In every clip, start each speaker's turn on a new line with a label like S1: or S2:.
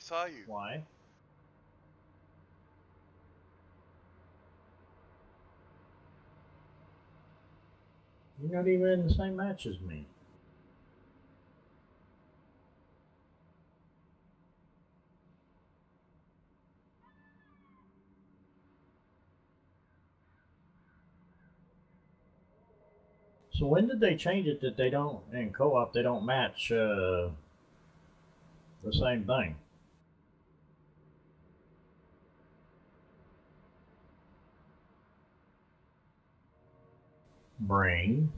S1: saw you.
S2: Why? You're not even in the same match as me. So when did they change it that they don't, in co-op, they don't match the same thing? Bring.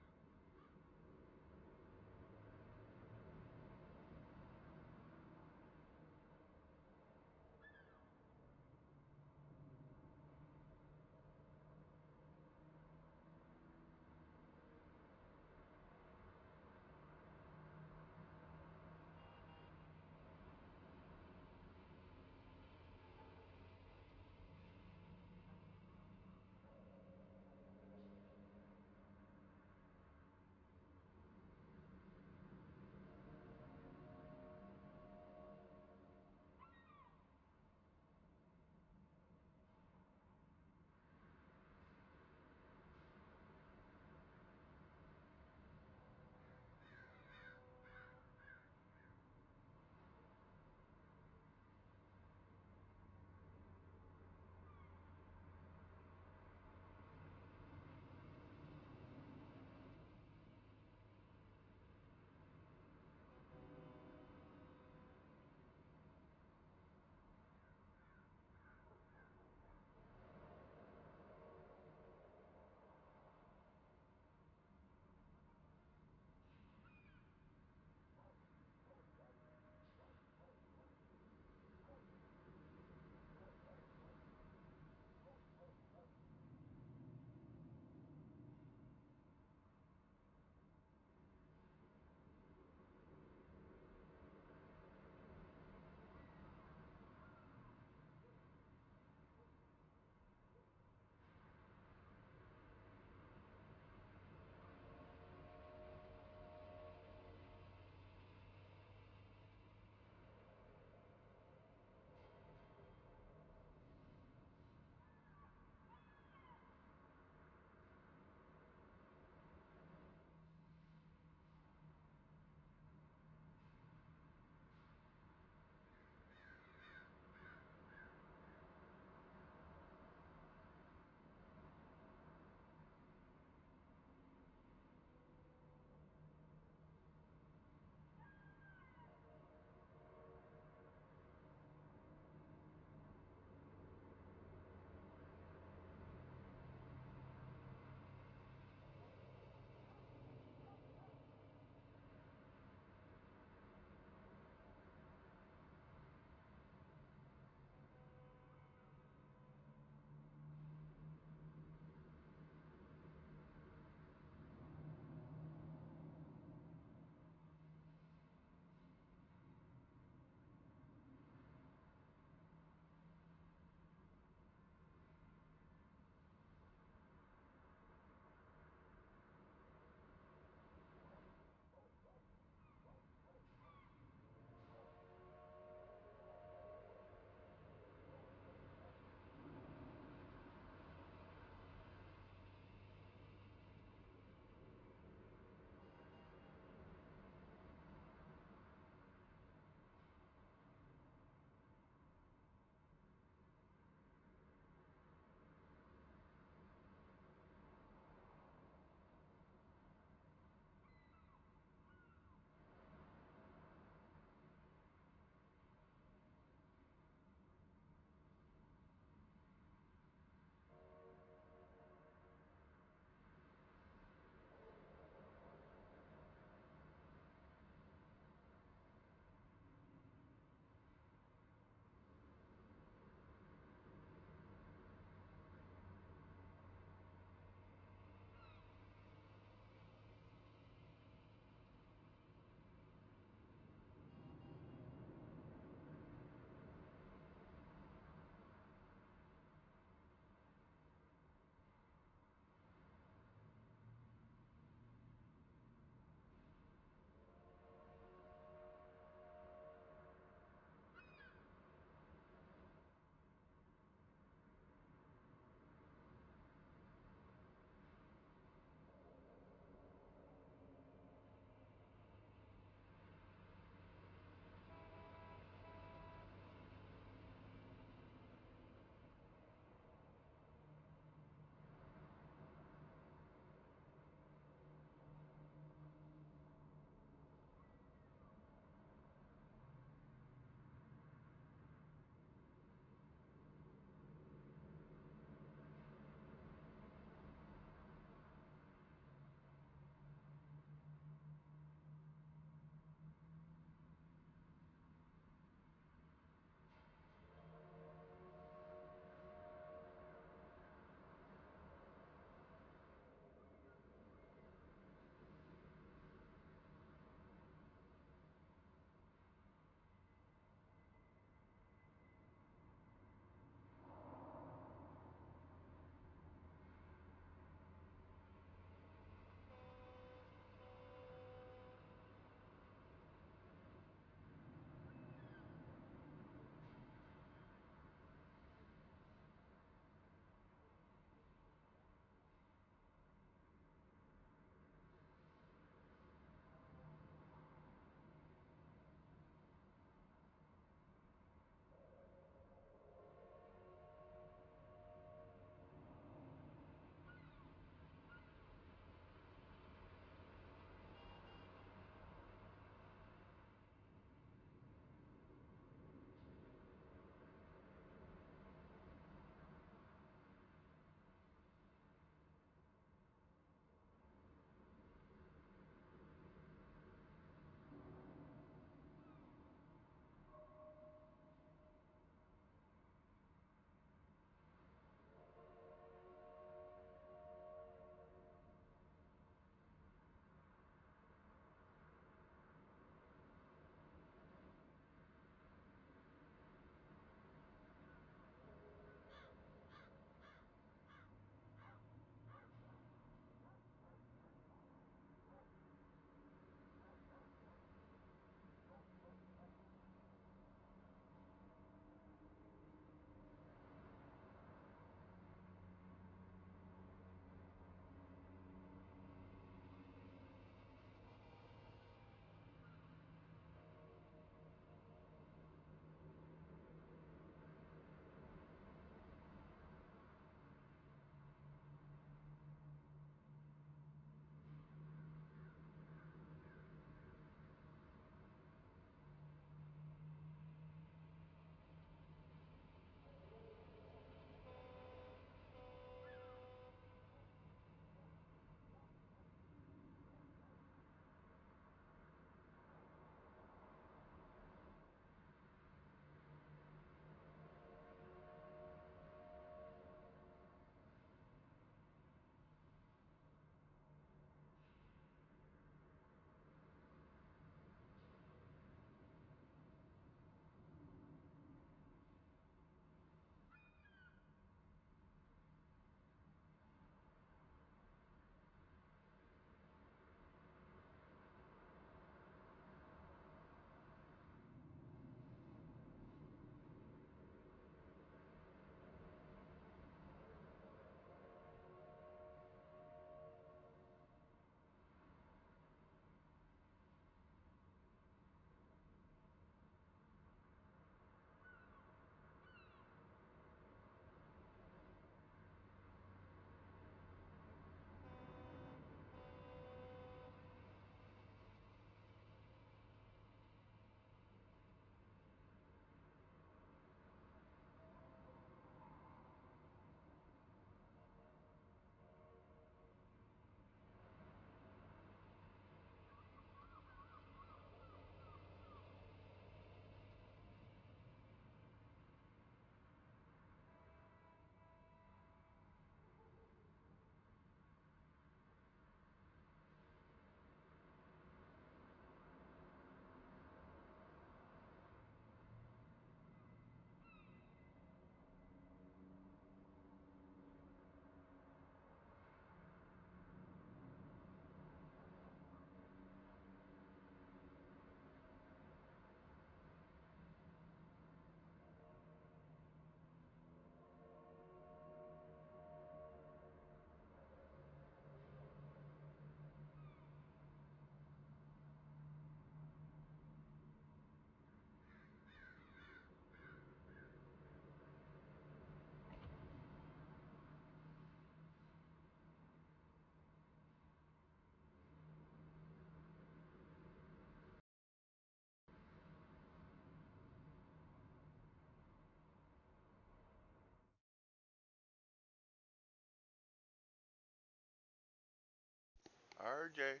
S1: RJ,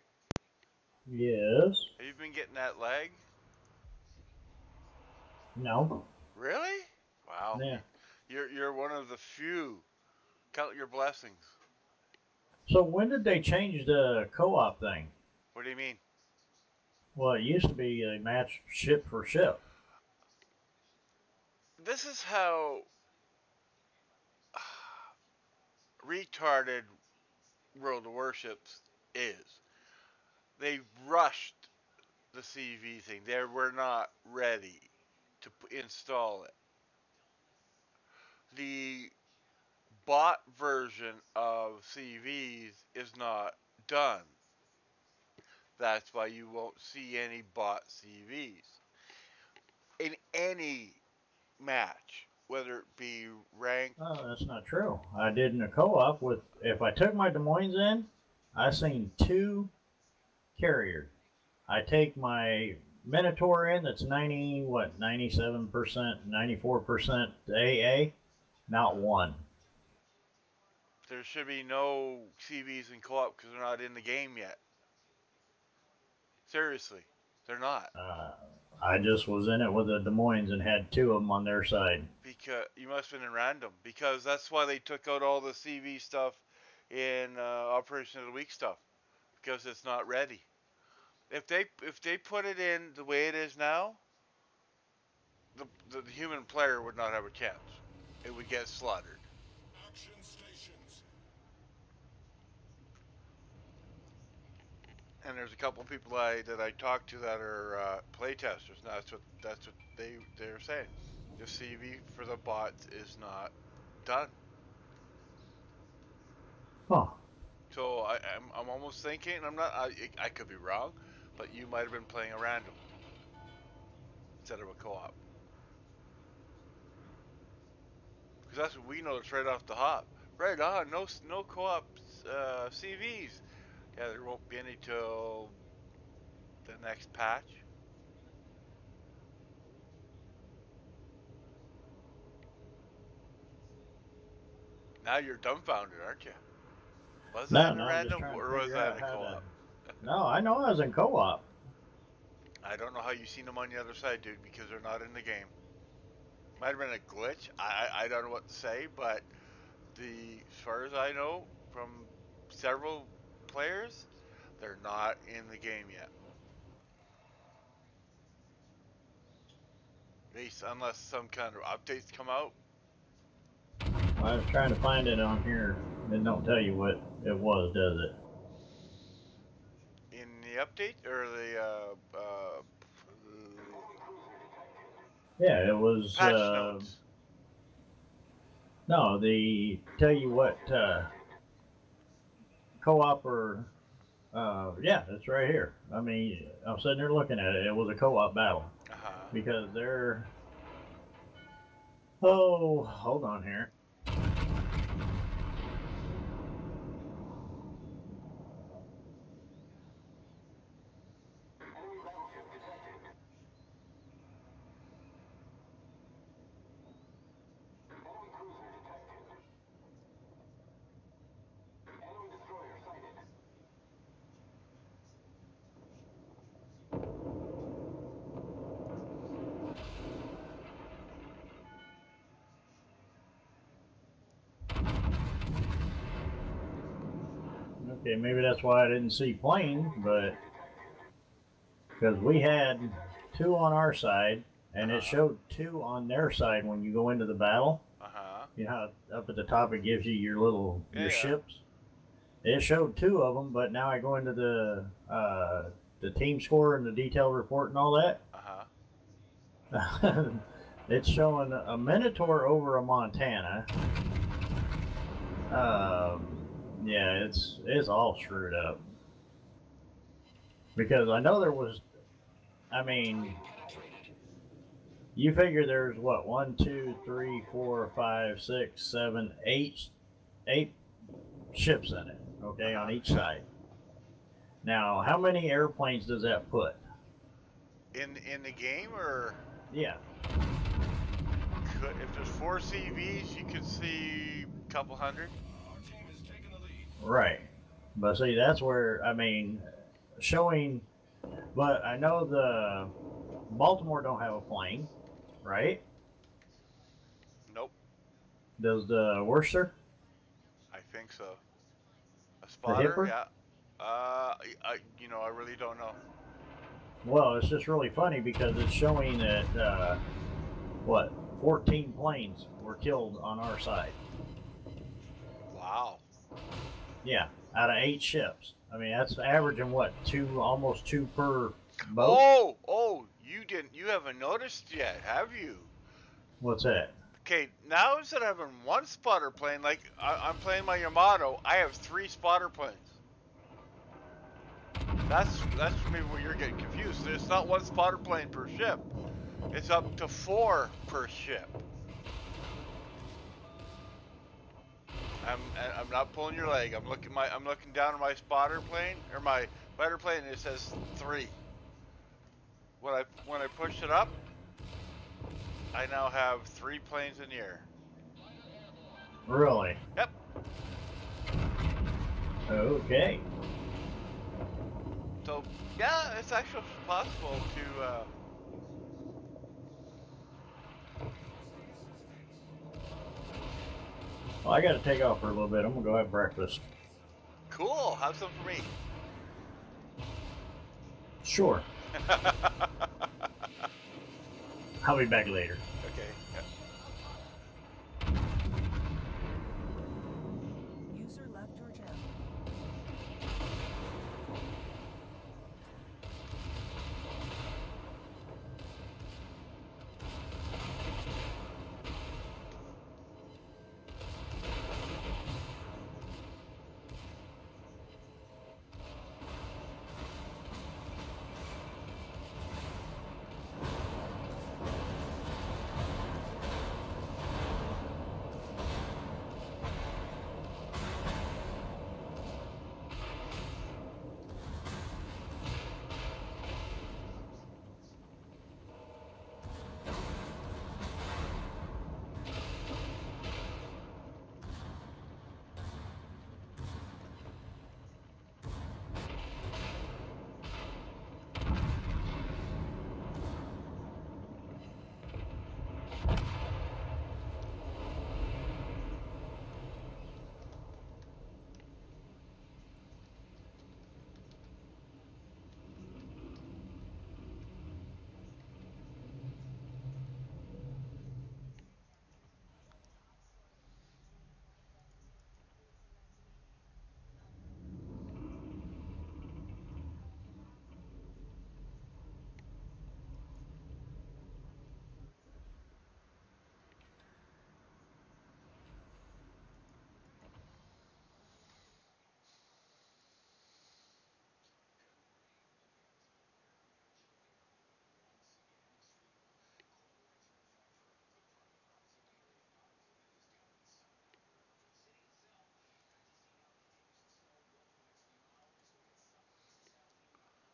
S2: Yes.
S1: have you been getting that leg?
S2: No.
S1: Really? Wow.
S2: Yeah.
S1: You're one of the few. Count your blessings.
S2: So when did they change the co-op thing?
S1: What do you mean?
S2: Well, it used to be a match ship for ship.
S1: This is how retarded World of Warships is. They rushed the CV thing. They were not ready to install it. The bot version of CVs is not done. That's why you won't see any bot CVs in any match, whether it be ranked.
S2: Oh, that's not true. I did in a co-op with. If I took my Des Moines in, I seen two carriers. I take my Minotaur in. That's 97%, 94% AA. Not one.
S1: There should be no CVs in co-op because they're not in the game yet. Seriously, they're not.
S2: Uh, I just was in it with the Des Moines and had two of them on their side.
S1: Because you must have been in random. Because that's why they took out all the CV stuff in Operation of the Week stuff. Because it's not ready. If they put it in the way it is now, the human player would not have a chance. It would get slaughtered.
S3: Action stations.
S1: And there's a couple of people that I talked to that are playtesters, and that's what they're saying. The CV for the bots is not done.
S2: Huh.
S1: So I'm almost thinking, and I could be wrong, but you might have been playing a random instead of a co-op. Because that's what we noticed right off the hop. Right on, no co-op CVs. Yeah, there won't be any till the next patch. Now you're dumbfounded, aren't you? Was that
S2: No,
S1: in a
S2: no, I'm just
S1: random
S2: trying to
S1: or was
S2: figure
S1: that
S2: out
S1: in a
S2: how to.
S1: co-op?
S2: No, I know I was in co-op.
S1: I don't know how you seen them on the other side, dude, because they're not in the game. Might have been a glitch. I don't know what to say, but as far as I know from several players, they're not in the game yet. At least unless some kind of updates come out.
S2: I was trying to find it on here. It don't tell you what it was, does it?
S1: In the update or the
S2: Yeah, it was.
S1: patch notes.
S2: No, the tell you what co-op or yeah, it's right here. I mean, I'm sitting there looking at it. It was a co-op battle
S1: Uh huh.
S2: because they're. Oh, hold on here. Okay, maybe that's why I didn't see plane, but because we had two on our side,
S1: Uh
S2: and it
S1: huh.
S2: showed two on their side when you go into the battle.
S1: Uh huh.
S2: You know how up at the top it gives you your little
S1: Yeah,
S2: your
S1: yeah.
S2: ships. It showed two of them, but now I go into the team score and the detailed report and all that.
S1: Uh huh.
S2: It's showing a Minotaur over a Montana. Um, yeah, it's all screwed up because I know there was. I mean, you figure there's what 8 ships in it.
S1: Uh
S2: Okay, on
S1: huh.
S2: each
S1: Yeah.
S2: side. Now, how many airplanes does that put?
S1: In the game or
S2: Yeah,
S1: if there's four CVs, you could see a couple hundred.
S3: Our team is taking the lead.
S2: right. But see, that's where I mean, showing. But I know the Baltimore don't have a plane, right?
S1: Nope,
S2: Does the Worcester,
S1: I think so. A
S2: the
S1: spotter,
S2: Hipper?
S1: yeah. I really don't know.
S2: Well, it's just really funny because it's showing that what 14 planes were killed on our side.
S1: Wow.
S2: Yeah, out of 8 ships. I mean, that's averaging what two, almost two per boat.
S1: You haven't noticed yet, have you?
S2: What's that?
S1: Okay, now instead of having one spotter plane, like I'm playing my Yamato, I have three spotter planes. That's maybe where you're getting confused. It's not one spotter plane per ship. It's up to four per ship. I'm not pulling your leg. I'm looking down at my spotter plane or my fighter plane, and it says three. When I push it up, I now have three planes in the air.
S2: Really?
S1: Yep.
S2: Okay.
S1: So yeah, it's actually possible to.
S2: Well, I got to take off for a little bit. I'm gonna go have breakfast.
S1: Cool. Have some for me.
S2: Sure. I'll be back later.
S1: Okay. Yeah.
S4: User left your channel.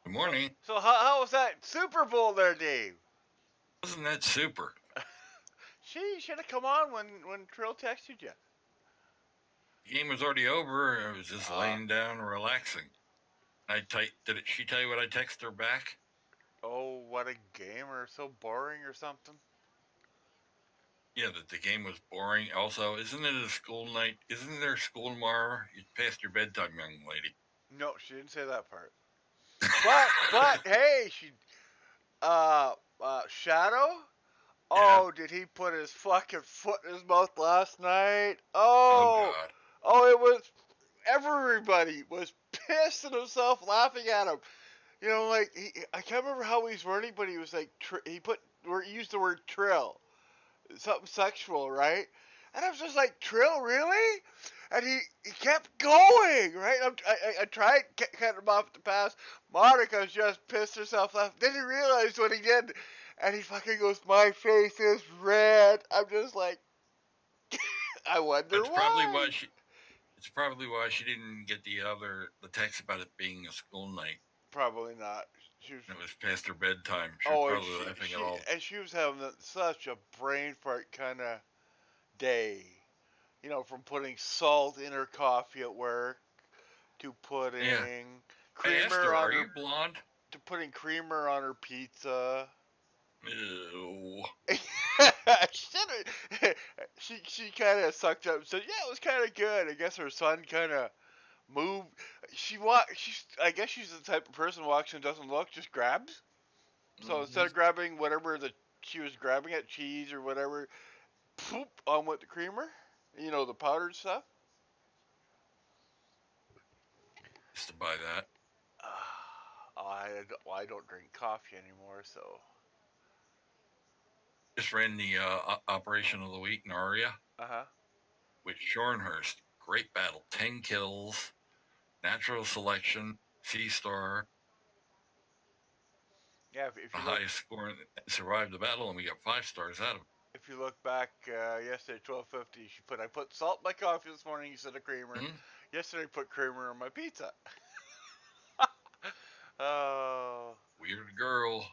S5: Good morning.
S1: So how was that Super Bowl there, Dave?
S5: Wasn't that super?
S1: She should have come on when Trill texted you.
S5: The game was already over. I was just
S1: Ah.
S5: laying down, relaxing. Did she tell you what I texted her back?
S1: Oh, what a game, or so boring, or something.
S5: Yeah, that the game was boring. Also, isn't it a school night? Isn't there school tomorrow? It's past your bedtime, young lady.
S1: No, she didn't say that part. But hey, Shadow. Oh, did he put his fucking foot in his mouth last night?
S5: Oh
S1: Oh,
S5: God.
S1: oh, it was everybody was pissing himself laughing at him. You know, like I can't remember how he's wording, but he was like he used the word trill, something sexual, right? And I was just like, Trill, really? And he kept going, right? I tried cutting him off at the pass. Monica's just pissed herself laughing. Then he realized what he did. And he fucking goes, my face is red. I'm just like, I wonder
S5: It's probably
S1: why.
S5: why she. It's probably why she didn't get the text about it being a school night.
S1: Probably not. She was,
S5: It was past her bedtime. She was
S1: and
S5: probably laughing at all.
S1: she was having such a brain fart kind of day. You know, from putting salt in her coffee at work to
S5: Yeah.
S1: putting
S5: I asked
S1: creamer
S5: her,
S1: on
S5: "Are
S1: her
S5: you blonde?"
S1: to putting creamer on her pizza.
S5: Ew.
S1: she kind of sucked up and said, "Yeah, it was kind of good." I guess her son kind of moved. I guess she's the type of person who walks and doesn't look, just grabs. So instead of grabbing whatever that she was grabbing at, cheese or whatever, poop on with the creamer. You know, the powdered stuff.
S5: Used to buy that.
S1: I don't drink coffee anymore, so.
S5: Just ran the operation of the week in Aria
S1: Uh huh.
S5: with Shornhurst. Great battle. 10 kills, natural selection, C-star,
S1: Yeah,
S5: the highest score, and survived the battle, and we got 5 stars out of it.
S1: if you look back yesterday, 12:50, I put salt in my coffee this morning instead of creamer.
S5: Mm-hmm.
S1: Yesterday, I put creamer on my pizza. Oh,
S5: Weird girl.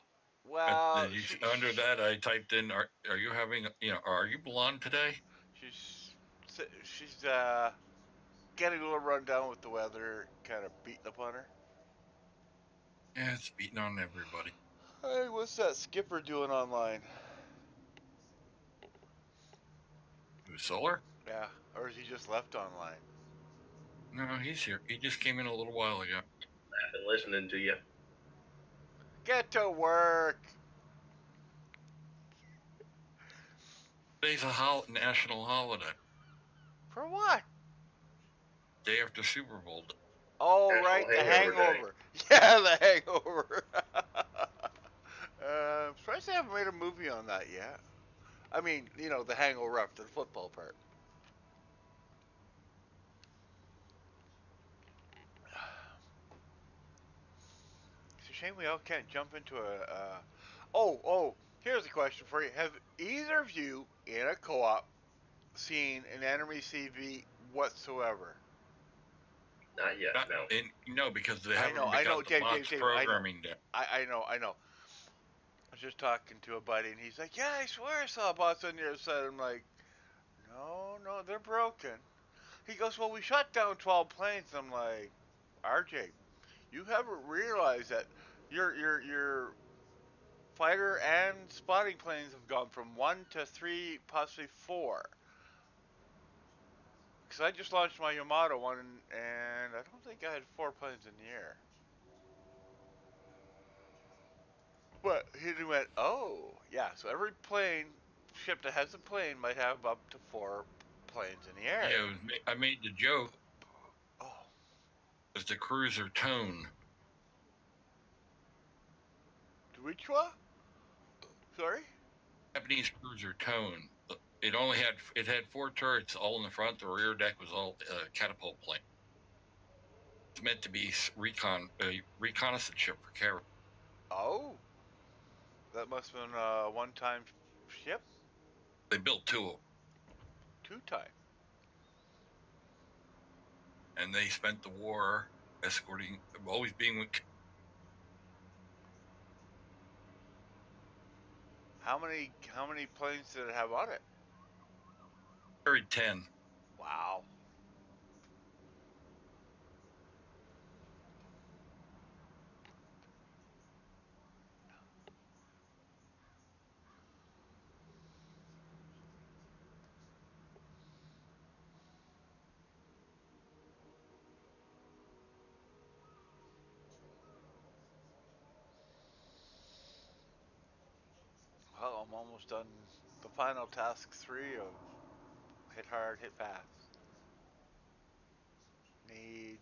S1: well,
S5: Did you under that? I typed in, "Are you having? Are you blonde today?"
S1: she's she's getting a little run down with the weather, kind of beating up on her.
S5: Yeah, it's beating on everybody.
S1: Hey, what's that skipper doing online?
S5: Who's Solar?
S1: Yeah, or is he just left online?
S5: No, he's here. He just came in a little while ago.
S6: I've been listening to you.
S1: Get to work.
S5: Today's a national holiday.
S1: For what?
S5: Day after Super Bowl.
S1: Oh,
S6: National
S1: right, the
S6: Hangover Day.
S1: hangover. Yeah, the hangover. I'm surprised they haven't made a movie on that yet. I mean, you know, the hangover after the football part. It's a shame we all can't jump into a. Oh, here's a question for you. Have either of you in a co-op seen an enemy CV whatsoever?
S6: Not yet, no.
S5: No, because they haven't
S1: I know,
S5: got the box
S1: Dave,
S5: programming down.
S1: I know. I was just talking to a buddy, and he's like, "Yeah, I swear I saw a box on the other side." I'm like, "No, they're broken." He goes, "Well, we shot down 12 planes." I'm like, "RJ, you haven't realized that your fighter and spotting planes have gone from 1 to 3, possibly 4. Because I just launched my Yamato one, and I don't think I had 4 planes in the air." But he went, "Oh, yeah, so every ship that has a plane might have up to 4 planes in the air."
S5: Yeah, I made the joke
S1: Oh,
S5: as the cruiser tone.
S1: which one? Sorry?
S5: Japanese cruiser tone. It had 4 turrets all in the front. The rear deck was all catapult plane. It's meant to be reconnaissance ship for carrier.
S1: Oh, that must have been a one-time ship?
S5: They built 2 of them,
S1: Two-time.
S5: and they spent the war escorting, always being with.
S1: How many planes did it have on it?
S5: Carried 10.
S1: Wow. Well, I'm almost done the final task 3 of hit hard, hit fast. Need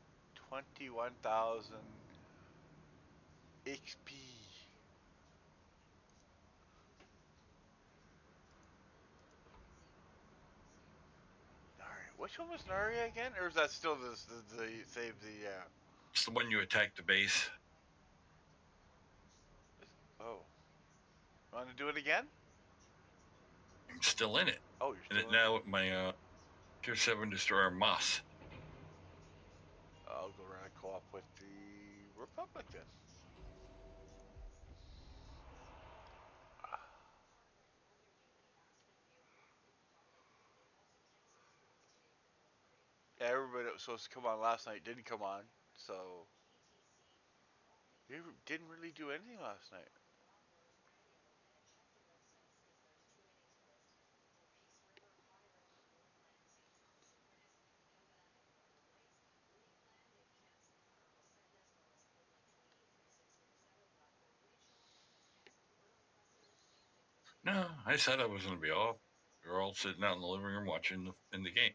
S1: 21,000 XP. Narya. Which one was Narya again? Or is that still the save the
S5: It's the one you attack the base.
S1: oh. Want to do it again?
S5: I'm still in it.
S1: Oh, you're
S5: And
S1: still in
S5: now with my Tier 7 destroyer Moss.
S1: I'll go run a co-op with the Republic then. Everybody that was supposed to come on last night didn't come on, so we didn't really do anything last night.
S5: No, I said I was going to be off. We were all sitting out in the living room watching the game.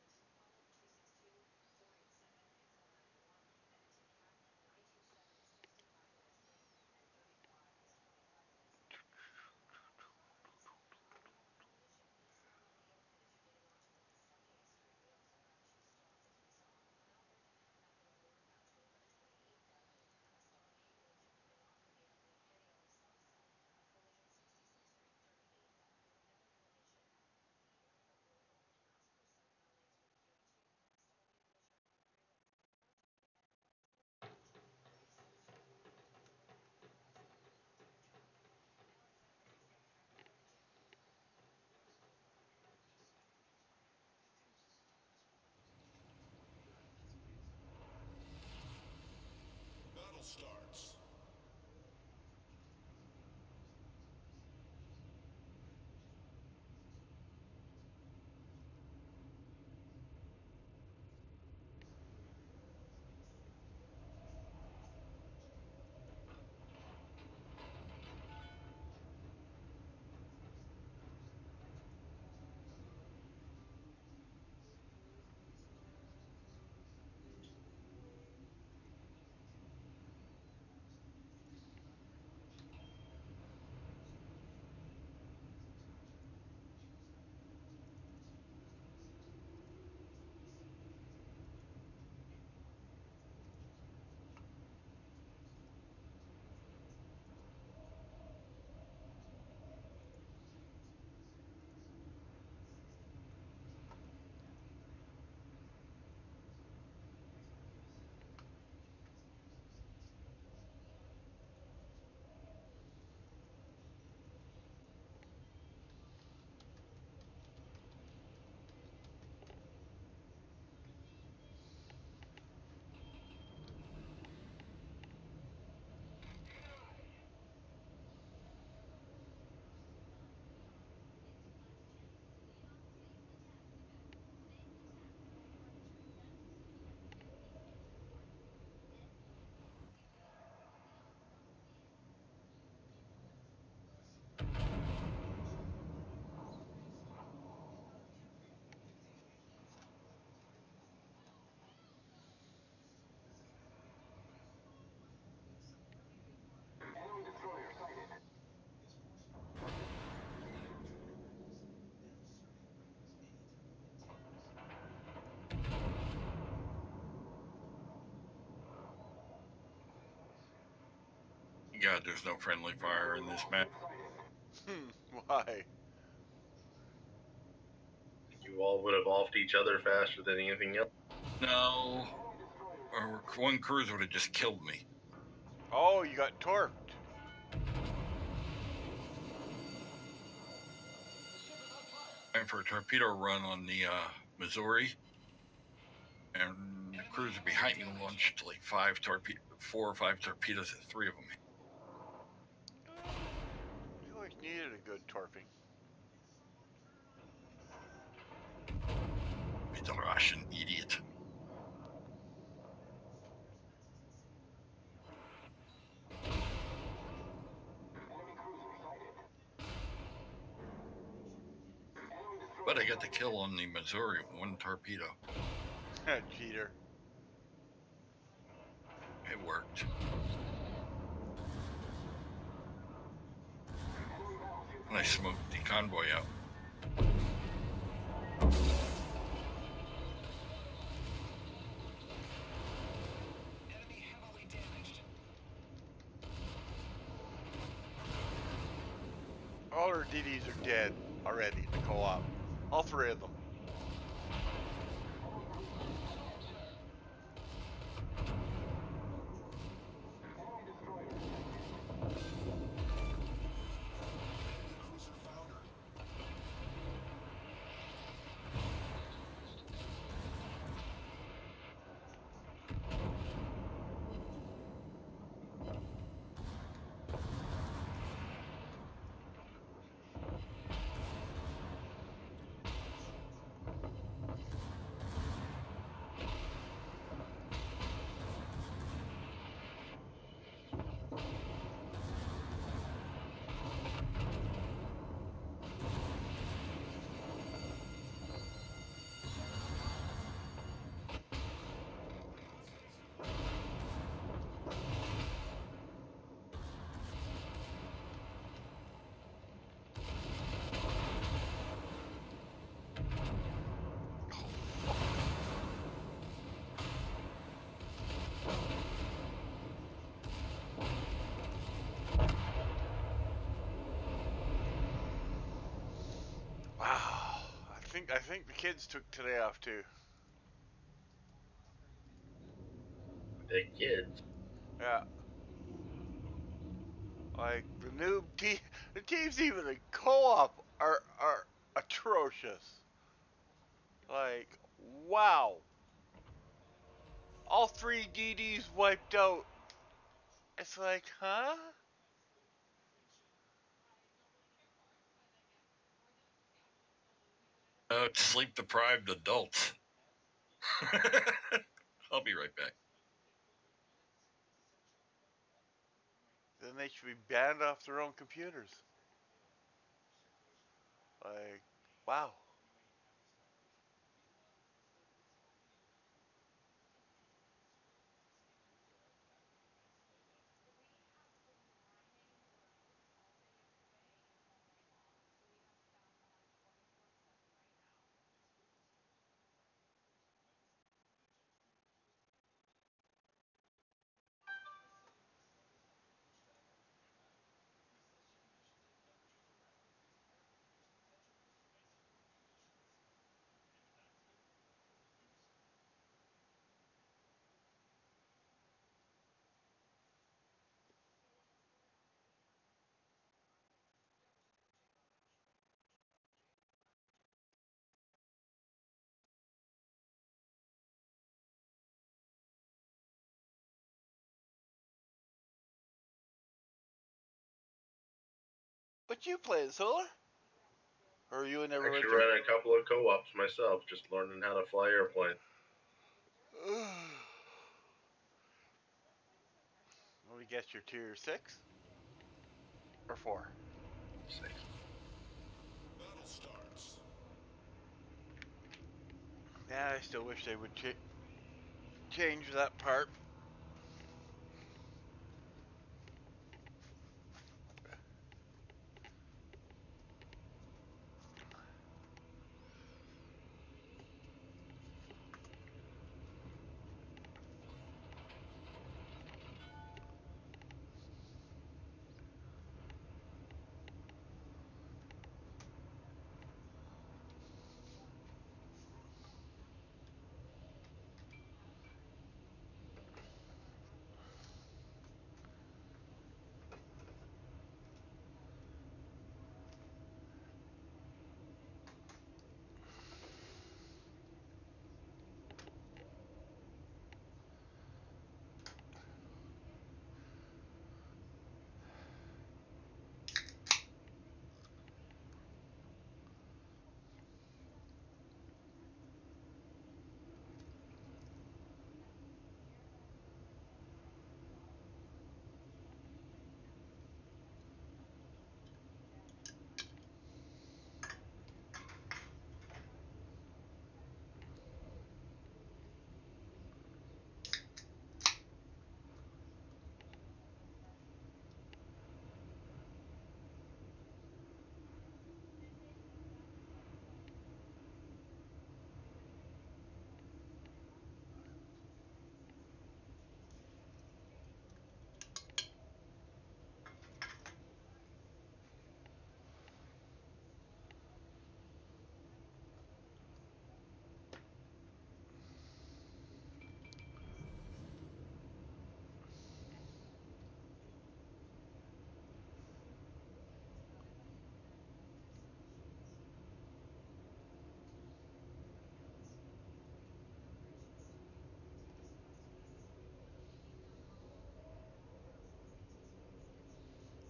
S3: Battle starts.
S5: God, there's no friendly fire in this match.
S1: Why?
S6: You all would have offed each other faster than anything else.
S5: No, or one cruiser would have just killed me.
S1: Oh, you got torqued.
S5: Time for a torpedo run on the Missouri, and the cruiser behind me launched like 4 or 5 torpedoes at 3 of them.
S1: You always needed a good torping.
S5: He's a Russian idiot. But I got the kill on the Missouri with 1 torpedo.
S1: Cheater.
S5: It worked. And I smoked the convoy out.
S1: All our DDs are dead already in the co-op. All 3 of them.
S3: Cruiser foundered.
S1: think the kids took today off too.
S6: The kids.
S1: Yeah, like the teams even in co-op are atrocious. Like, wow, all three DDs wiped out. It's like, huh?
S5: It's sleep deprived adults. I'll be right back.
S1: Then they should be banned off their own computers. Like, wow. But you playing solar? Or are you in never
S6: Actually,
S1: winter?
S6: ran a couple of co-ops myself, just learning how to fly airplane.
S1: Let me guess, your tier 6 or 4?
S6: 6.
S3: Battle starts.
S1: Yeah, I still wish they would change that part.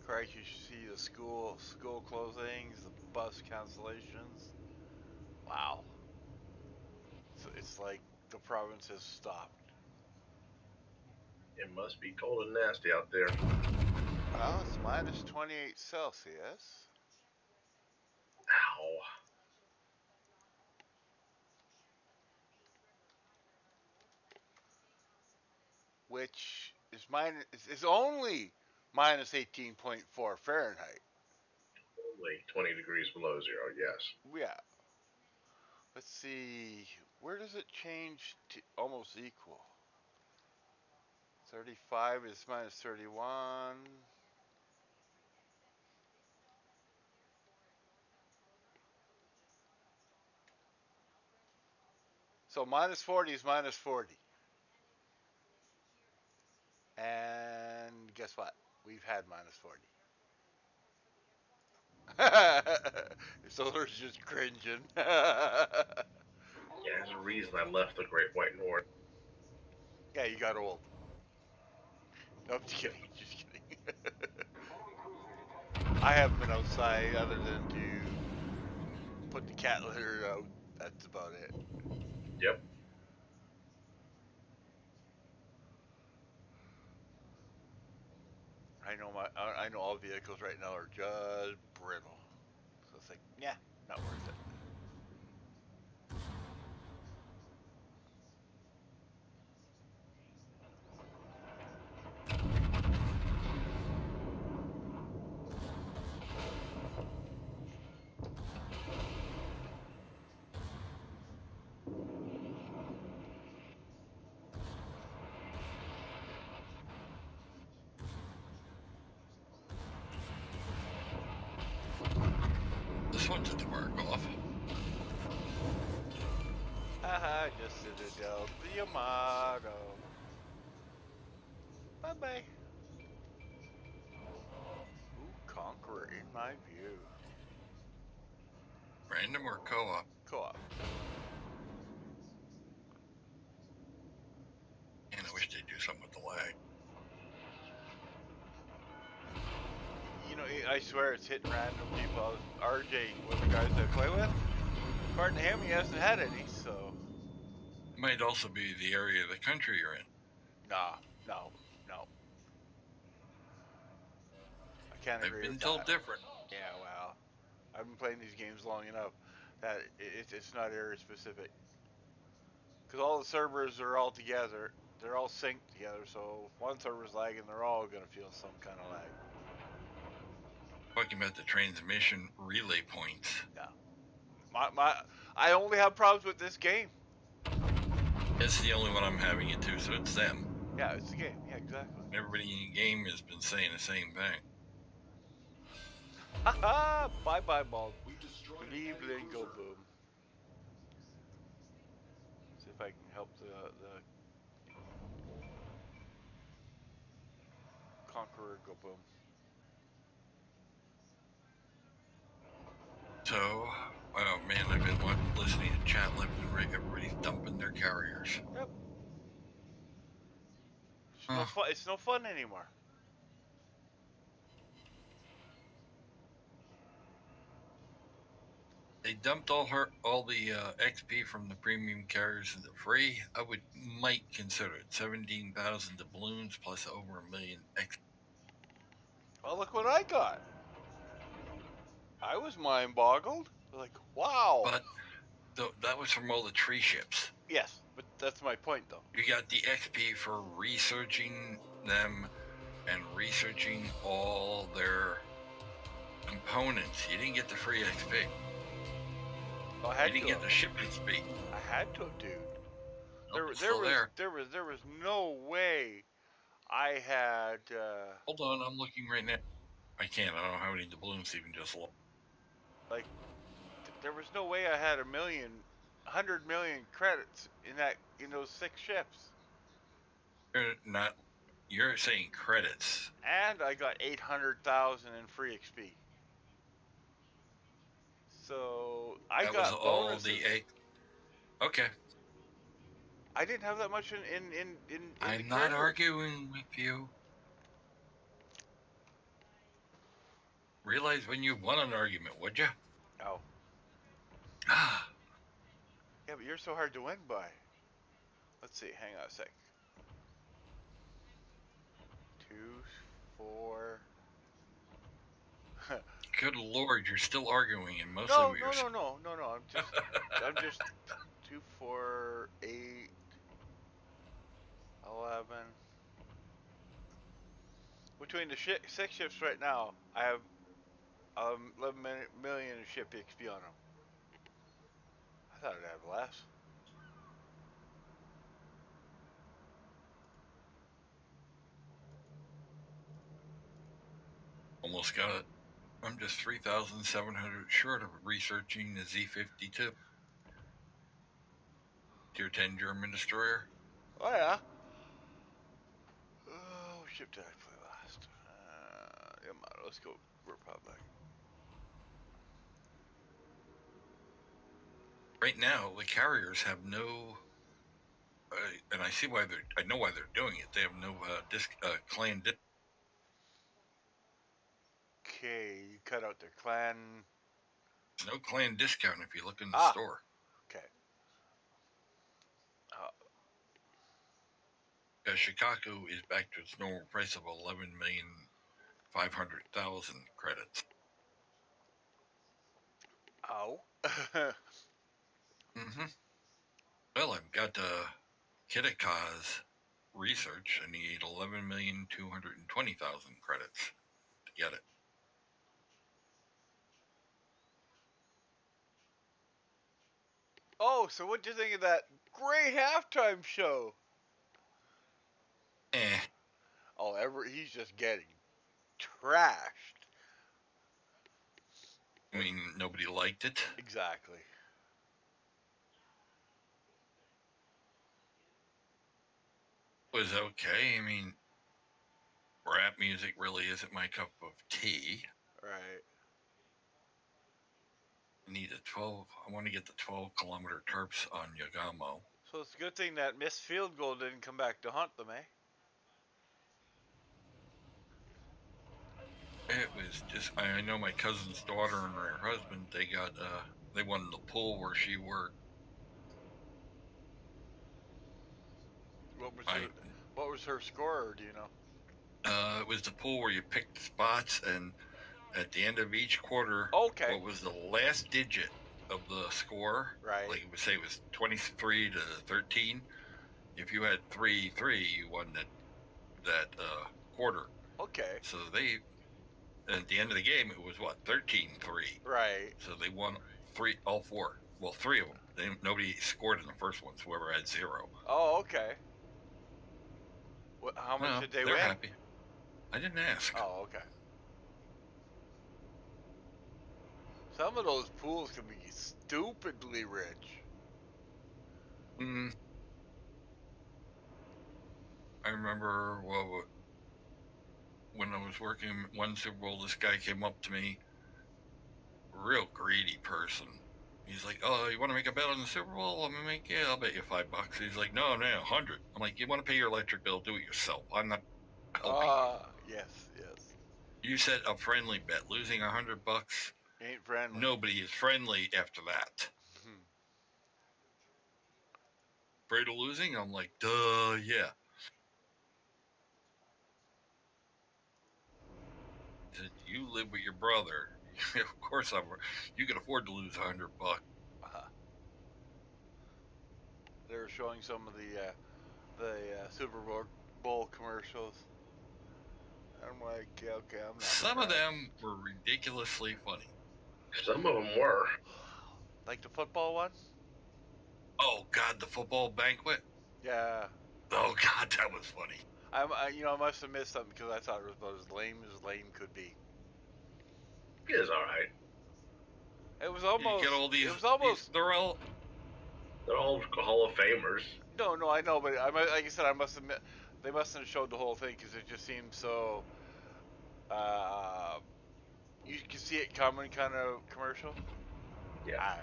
S1: Christ, you should see the school closings, the bus cancellations. Wow. It's like the province has stopped.
S6: It must be cold and nasty out there.
S1: Well, it's minus 28 Celsius,
S6: Ow.
S1: which is only minus 18.4 Fahrenheit.
S6: Only 20 degrees below zero, yes.
S1: Yeah. Let's see. Where does it change to almost equal? 35 is minus 31. So minus 40 is minus 40. And guess what? We've had minus 40. Solar's just cringing.
S6: Yeah, there's a reason I left the Great White North.
S1: Yeah, you got old. No, I'm just kidding. Just kidding. I haven't been outside other than to put the cat litter out. That's about it.
S6: Yep.
S1: I know all vehicles right now are just brittle. So it's like, yeah, not worth it.
S5: This one's a mark off.
S1: Haha, just Citadel, the Yamato. Bye bye. Ooh, Conqueror in my view.
S5: Random or co-op?
S1: Co-op.
S5: And I wish they'd do something with the lag.
S1: You know, I swear it's hitting random people. RJ, one of the guys I play with, according to him, he hasn't had any, so.
S5: It might also be the area of the country you're in.
S1: Nah, no. I can't
S5: I've
S1: agree
S5: been
S1: with
S5: told
S1: that.
S5: different.
S1: Yeah, well, I've been playing these games long enough that it's not area specific. Because all the servers are all together, they're all synced together, so if one server's lagging, they're all going to feel some kind of lag.
S5: Talking about the transmission relay points.
S1: Yeah. I only have problems with this game.
S5: It's the only one I'm having it to, so it's them.
S1: Yeah, it's the game. Yeah, exactly.
S5: Everybody in the game has been saying the same thing.
S1: Haha! Bye bye, ball.
S3: We've destroyed
S1: Leave
S3: enemy
S1: and go
S3: cruiser.
S1: boom. See if I can help the Conqueror go boom.
S5: So, oh man, I've been listening to chat left and right. Everybody's dumping their carriers.
S1: Yep. It's no fun anymore.
S5: They dumped all the XP from the premium carriers into free. I might consider it 17,000 doubloons plus over 1 million XP.
S1: Well, look what I got. I was mind boggled. Like, wow.
S5: But that was from all the tree ships.
S1: Yes, but that's my point, though.
S5: You got the XP for researching them and researching all their components. You didn't get the free XP.
S1: Well, I had
S5: You didn't
S1: to
S5: get the ship XP.
S1: I had to, dude.
S5: Nope, it's still there.
S1: There was no way I had.
S5: Hold on, I'm looking right now. I can't. I don't know how many doubloons even just look.
S1: Like, there was no way I had 100 million credits in those 6 ships.
S5: You're saying credits.
S1: And I got 800,000 in free XP. So I
S5: That
S1: got
S5: was all
S1: bonuses.
S5: Okay.
S1: I didn't have that much in
S5: I'm not arguing with you. Realize when you won an argument, would you?
S1: Oh.
S5: Ah.
S1: Yeah, but you're so hard to win by. Let's see. Hang on a sec. 2, 4.
S5: Good Lord, you're still arguing, and most
S1: No.
S5: of your.
S1: I'm just 2, 4, 8, 11. Between the 6 ships right now, I have 11 million ship XP on them. I thought I'd have less.
S5: Almost got it. I'm just 3,700 short of researching the Z52. Tier 10 German destroyer.
S1: Oh yeah. Oh, what ship did I play last? Let's go Republic.
S5: Right now, the carriers have no, and I see why I know why they're doing it. They have no clan.
S1: Okay, you cut out their clan.
S5: There's no clan discount if you look in the store.
S1: Okay.
S5: Shikaku is back to its normal price of 11,500,000 credits.
S1: Ow.
S5: Mm-hmm. Well, I've got Kitaka's research. I need 11,220,000 credits to get it.
S1: Oh, so what'd you think of that great halftime show? Oh, he's just getting trashed.
S5: I mean, nobody liked it.
S1: Exactly.
S5: It was okay. I mean, rap music really isn't my cup of tea.
S1: Right.
S5: I need I want to get the 12-kilometer tarps on Yagamo.
S1: So it's a good thing that missed field goal didn't come back to haunt them, eh?
S5: It was just, I know my cousin's daughter and her husband, they won the pool where she worked.
S1: What was her score, do you know?
S5: It was the pool where you picked spots, and at the end of each quarter,
S1: okay,
S5: what was the last digit of the score?
S1: Right.
S5: Like, say it was 23 to 13. If you had 3-3, you won that quarter.
S1: Okay.
S5: So at the end of the game, it was what, 13-3.
S1: Right.
S5: So they won all four. Well, three of them. Nobody scored in the first one. So whoever had 0.
S1: Oh, okay. How much did they win?
S5: They're happy. I didn't ask.
S1: Oh, okay. Some of those pools can be stupidly rich.
S5: I remember when I was working one Super Bowl, this guy came up to me, real greedy person. He's like, "Oh, you want to make a bet on the Super Bowl? I'll bet you $5." He's like, "No, 100." I'm like, "You want to pay your electric bill? Do it yourself. I'm not helping you."
S1: Yes.
S5: You said a friendly bet, losing $100.
S1: Ain't friendly.
S5: Nobody is friendly after that. Afraid of losing? I'm like, duh, yeah. He said, you live with your brother. Of course, you can afford to lose $100.
S1: They were showing some of the Super Bowl commercials. I'm like, okay, I'm not.
S5: Some of them were ridiculously funny.
S6: Some of them were.
S1: Like the football one?
S5: Oh God, the football banquet.
S1: Yeah.
S5: Oh God, that was funny.
S1: I must have missed something because I thought it was about as lame could be.
S6: It is all right.
S1: It was almost.
S5: You get all these.
S1: It was almost.
S6: They're all Hall of Famers.
S1: No, I know, but like I said, they mustn't have showed the whole thing because it just seemed so. You can see it coming, kind of commercial.
S6: Yeah.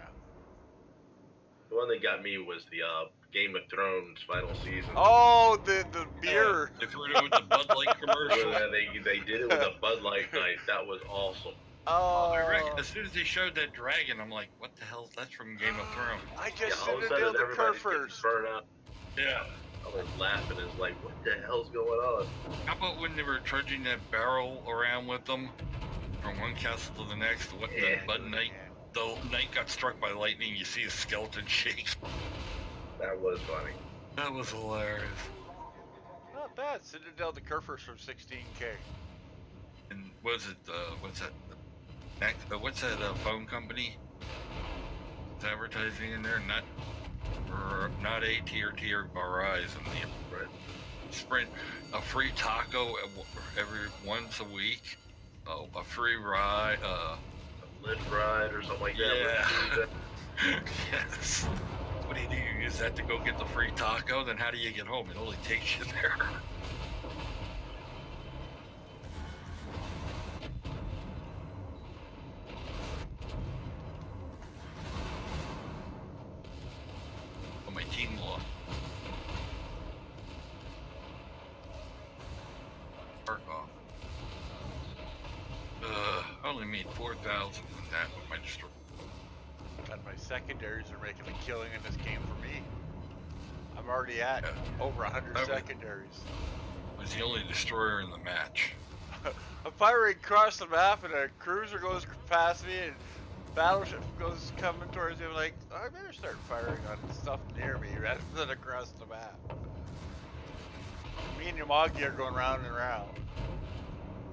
S6: The one that got me was the Game of Thrones final season.
S1: Oh, the beer.
S5: They threw it with the Bud Light commercial.
S6: They did it with a Bud Light night. That was awesome.
S1: Oh.
S5: I reckon as soon as they showed that dragon, I'm like, what the hell? That's from Game of Thrones.
S1: I just
S6: all of a
S1: didn't
S6: sudden,
S1: the
S6: everybody's
S1: first.
S6: burnt out.
S5: Yeah.
S6: I was laughing. It's like, what the hell's going on?
S5: How about when they were trudging that barrel around with them from one castle to the next? The Bud Knight, the knight got struck by lightning. You see a skeleton shake.
S6: That was funny.
S5: That was hilarious.
S1: Not bad. Citadel de Kerfers from 16K.
S5: And what's that phone company? It's advertising in there, not AT&T or Verizon. Sprint, a free taco every once a week, a free ride,
S6: a Lyft ride or something like that.
S5: Yeah. Yes. What do? You use that to go get the free taco? Then how do you get home? It only takes you there. Oh, my team lost. Park off. I only made 4,000 from that with my destroyer.
S1: And my secondaries are making a killing in this game for me. I'm already at over 100 secondaries.
S5: I was the only destroyer in the match.
S1: I'm firing across the map and a cruiser goes past me and battleship goes coming towards me. I'm like, oh, I better start firing on stuff near me rather than across the map. Me and Yamagi are going round and round.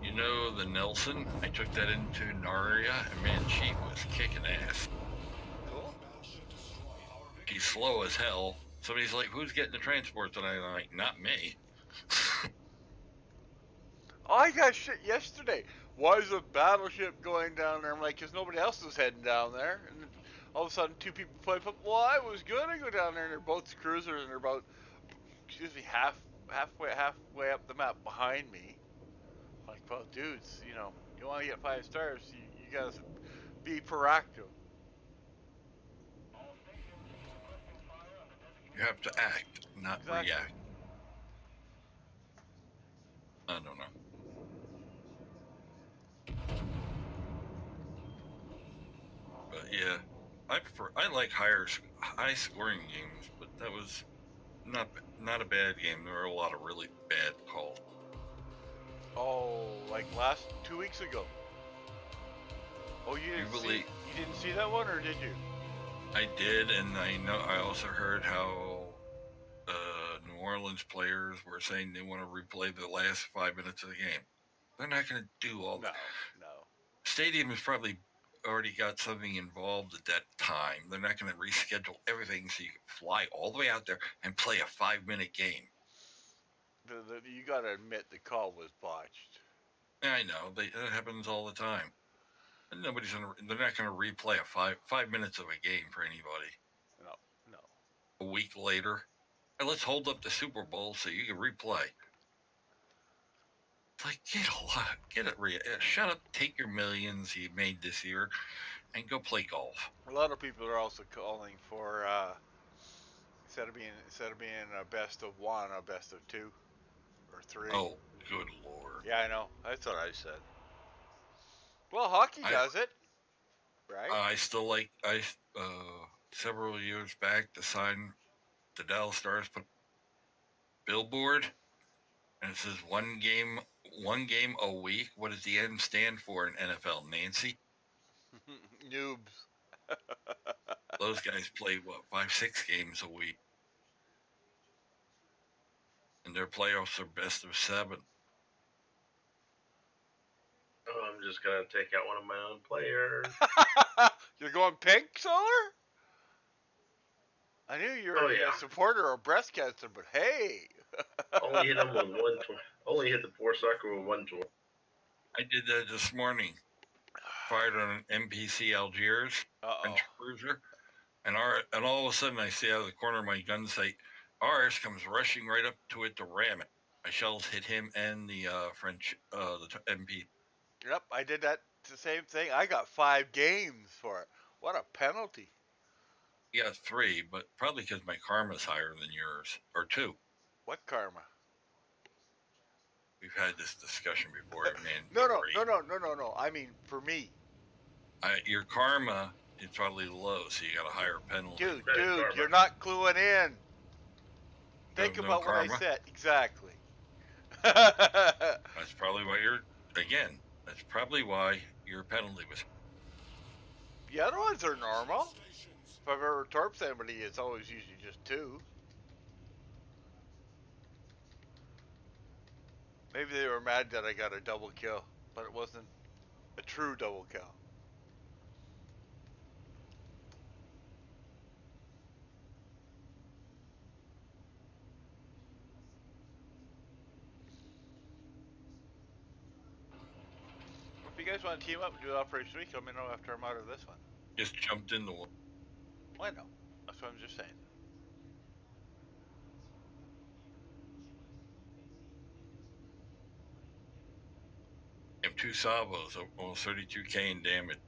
S5: You know the Nelson? I took that into Naria, and man, she was kicking ass.
S1: Cool.
S5: She's slow as hell. Somebody's like, who's getting the transport tonight? I'm like, not me.
S1: Oh, I got shit yesterday. Why is a battleship going down there? I'm like, because nobody else was heading down there. And all of a sudden, two people pipe up. Well, I was going to go down there, and they're both cruisers, and they're about, halfway up the map behind me. I'm like, well, dudes, you know, you want to get 5 stars, you gotta be proactive.
S5: You have to act, not react. I don't know. But yeah, I like high scoring games, but that was not a bad game. There were a lot of really bad calls.
S1: Oh, like 2 weeks ago. Oh, you didn't see that one, or did you?
S5: I did, and I also heard how New Orleans players were saying they want to replay the last 5 minutes of the game. They're not going to do all that.
S1: No.
S5: Stadium has probably already got something involved at that time. They're not going to reschedule everything so you can fly all the way out there and play a 5-minute game.
S1: You got to admit the call was botched.
S5: I know that happens all the time. And they're not going to replay a 5 minutes of a game for anybody.
S1: No.
S5: A week later, and let's hold up the Super Bowl so you can replay. It's like, shut up, take your millions you made this year, and go play golf.
S1: A lot of people are also calling for instead of being a best of 1, a best of 2 or 3.
S5: Oh, good lord!
S1: Yeah, I know. That's what I said. Well, hockey does it, right?
S5: I still like several years back the Dallas Stars put billboard, and it says one game a week. What does the N stand for in NFL, Nancy?
S1: Noobs.
S5: Those guys play 5-6 games a week, and their playoffs are best of 7.
S6: Oh, I'm just gonna take out one of my own players.
S1: You're going pink, Solar? I knew you were a supporter of breast cancer, but hey.
S6: Only hit him with one. Only hit the poor sucker with one tour.
S5: I did that this morning. Fired on an MPC Algiers French cruiser, and all of a sudden I see out of the corner of my gun sight, ours comes rushing right up to it to ram it. My shells hit him and the French the MP.
S1: Yep, I did that. The same thing. I got 5 games for it. What a penalty.
S5: You got 3, but probably because my karma's higher than yours, or 2.
S1: What karma?
S5: We've had this discussion before, man.
S1: No. I mean, for me.
S5: Your karma is probably low, so you got a higher penalty.
S1: Dude, you're not cluing in. Think about what I said. Exactly.
S5: That's probably why that's probably why your penalty was.
S1: The other ones are normal. If I've ever torped somebody, it's always usually just 2. Maybe they were mad that I got a double kill, but it wasn't a true double kill. If you guys want to team up and do Operation Week, let me know after I'm out of this one.
S5: Just jumped in the one.
S1: Well, I know. That's what I'm just saying.
S5: 2 salvos, almost 32K in damage.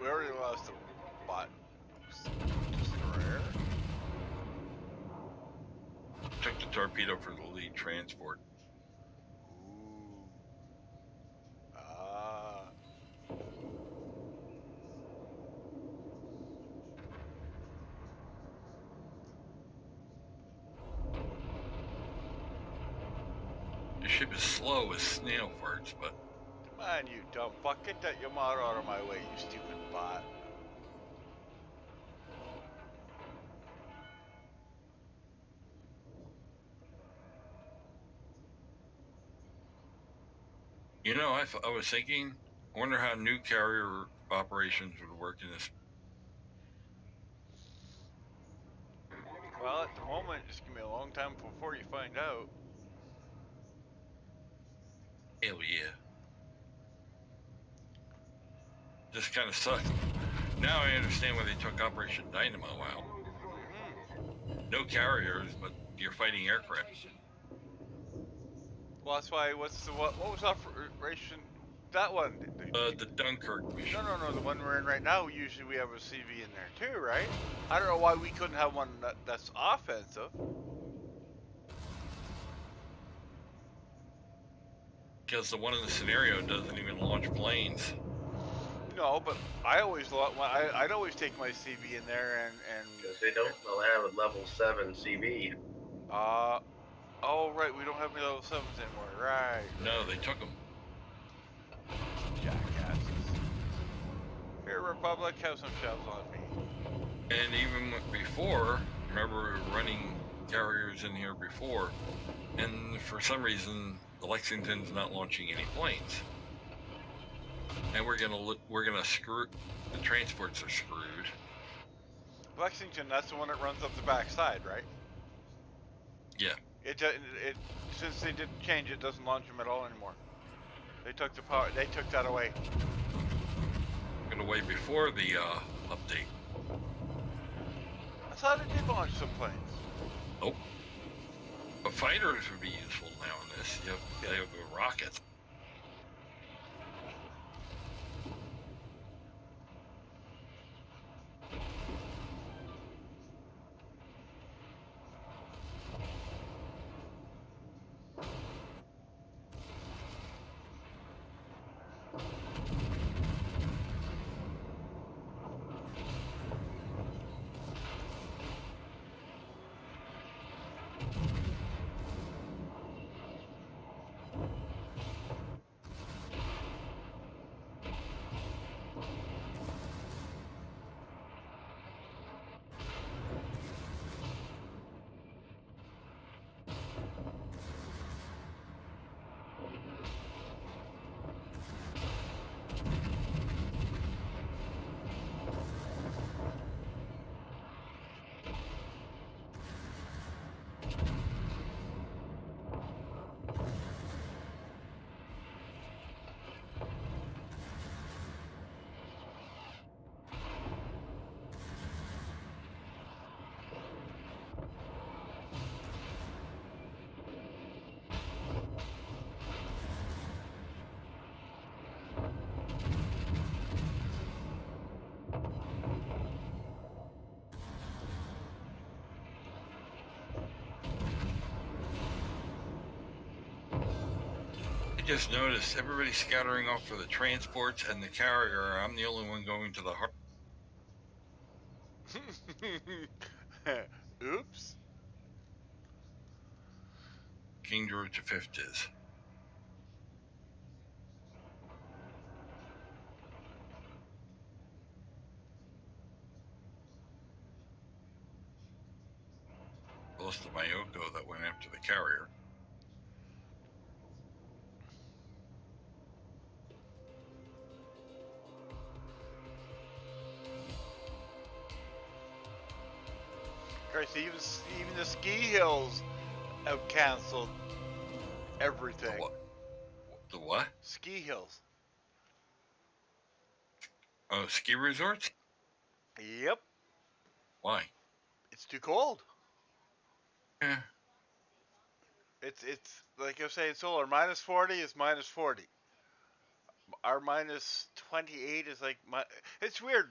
S1: We already lost a bot destroyer.
S5: Took the torpedo for the lead transport.
S1: Ooh. Ah.
S5: The ship is slow as snail farts, but
S1: Come on, you dumb fuck. Get that Yamato out of my way, you stupid bot.
S5: you know, I was thinking, I wonder how new carrier operations would work in this.
S1: Well, at the moment, it's gonna be a long time before you find out.
S5: Hell yeah. This kind of sucks. Now I understand why they took Operation Dynamo out. No carriers, but you're fighting aircraft.
S1: Well, that's why. What was Operation? That one.
S5: The Dunkirk mission.
S1: No. The one we're in right now. Usually we have a CV in there too, right? I don't know why we couldn't have one that's offensive.
S5: Because the one in the scenario doesn't even launch planes.
S1: No, but I'd always take my CV in there and
S6: Because they don't allow a level 7 CV.
S1: Oh right, we don't have any level 7s anymore. Right.
S5: No, they took them.
S1: Jackasses. Here, Republic, have some shells on me.
S5: And even before, remember we were running carriers in here before, and for some reason the Lexington's not launching any planes. And we're gonna screw. The transports are screwed.
S1: Lexington, that's the one that runs up the backside, right?
S5: Yeah.
S1: It since they didn't change it, doesn't launch them at all anymore. They took the power. They took that away.
S5: Took it away before the update.
S1: I thought it did launch some planes.
S5: Nope. But fighters would be useful now in this. They have rockets. just noticed everybody scattering off for the transports and the carrier. I'm the only one going to the harbor.
S1: Oops.
S5: King George V is. Close to Mayoko that went after the carrier.
S1: Christ, even the ski hills have canceled everything.
S5: The what?
S1: Ski hills.
S5: Oh, ski resorts?
S1: Yep.
S5: Why?
S1: It's too cold.
S5: Yeah.
S1: It's like I was saying, solar minus 40 is minus 40. Our minus 28 is like it's weird.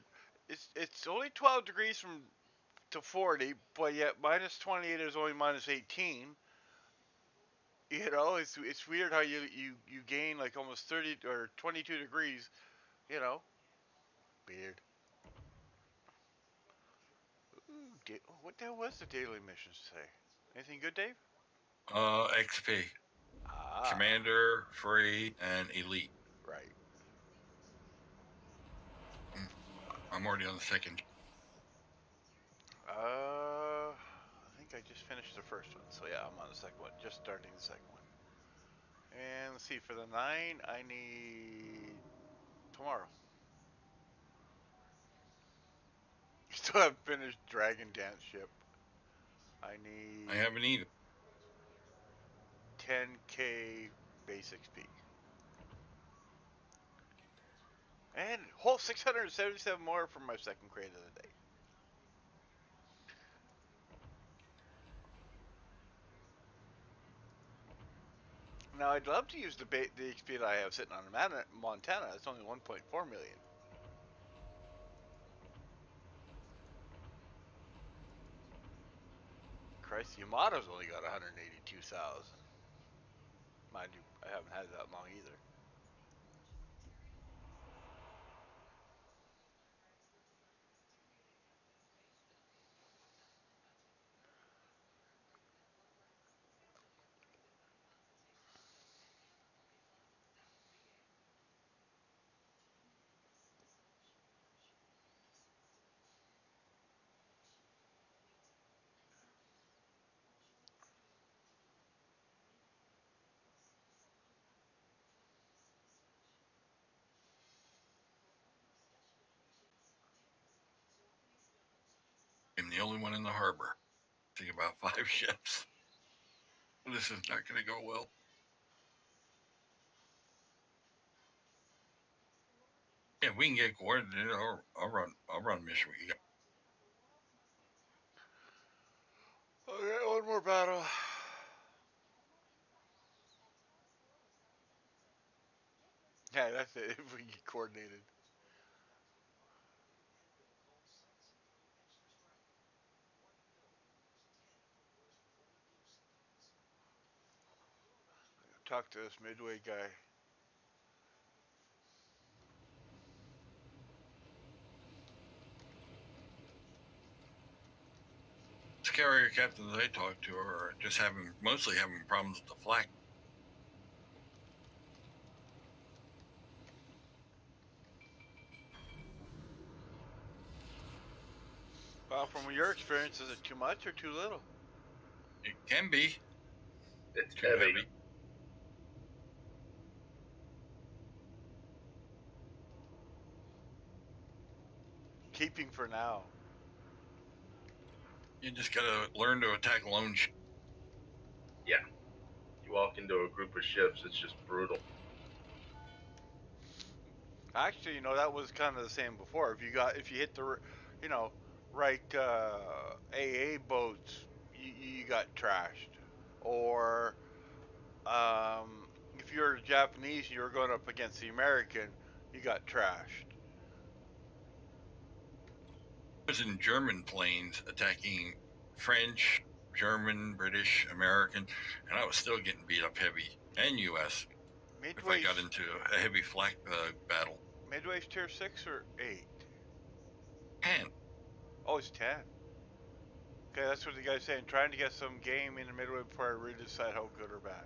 S1: It's only 12 degrees from to 40, but yet minus 28 is only minus 18. You know, it's weird how you gain like almost 30 or 22 degrees. You know, weird. Ooh, what the hell was the daily missions today? Anything good, Dave?
S5: XP.
S1: Ah,
S5: Commander, free, and elite.
S1: right.
S5: I'm already on the second.
S1: I think I just finished the first one, so yeah, I'm on the second one. Just starting the second one. And let's see, for the 9, I need tomorrow. Still haven't finished Dragon Dance Ship. I need
S5: I haven't either.
S1: 10k base XP. And whole 677 more for my second crate of the day. Now I'd love to use the XP that I have sitting on Montana. It's only 1.4 million. Christ, Yamato's only got 182,000. Mind you, I haven't had it that long either.
S5: I'm the only one in the harbor. Think about 5 ships. This is not going to go well. Yeah, we can get coordinated. I'll run mission. We got.
S1: Okay, one more battle. Yeah, that's it. If we get coordinated. Talk to this Midway guy.
S5: This carrier captains I talk to are just mostly having problems with the flak.
S1: Well, from your experience, is it too much or too little?
S5: It can be.
S6: It's
S5: too
S6: heavy.
S5: heavy.
S1: Keeping for now.
S5: You just gotta learn to attack lone ships.
S6: Yeah. You walk into a group of ships, it's just brutal.
S1: Actually, that was kind of the same before. If you hit the, right AA boats, you got trashed. Or if you're Japanese, you were going up against the American, you got trashed.
S5: I was in German planes attacking French, German, British, American, and I was still getting beat up heavy, and U.S. if I
S1: Midway's,
S5: got into a heavy flak battle.
S1: Midway's tier 6 or 8?
S5: 10.
S1: Oh, it's 10. Okay, that's what the guy's saying. Trying to get some game in the Midway before I really decide how good or bad.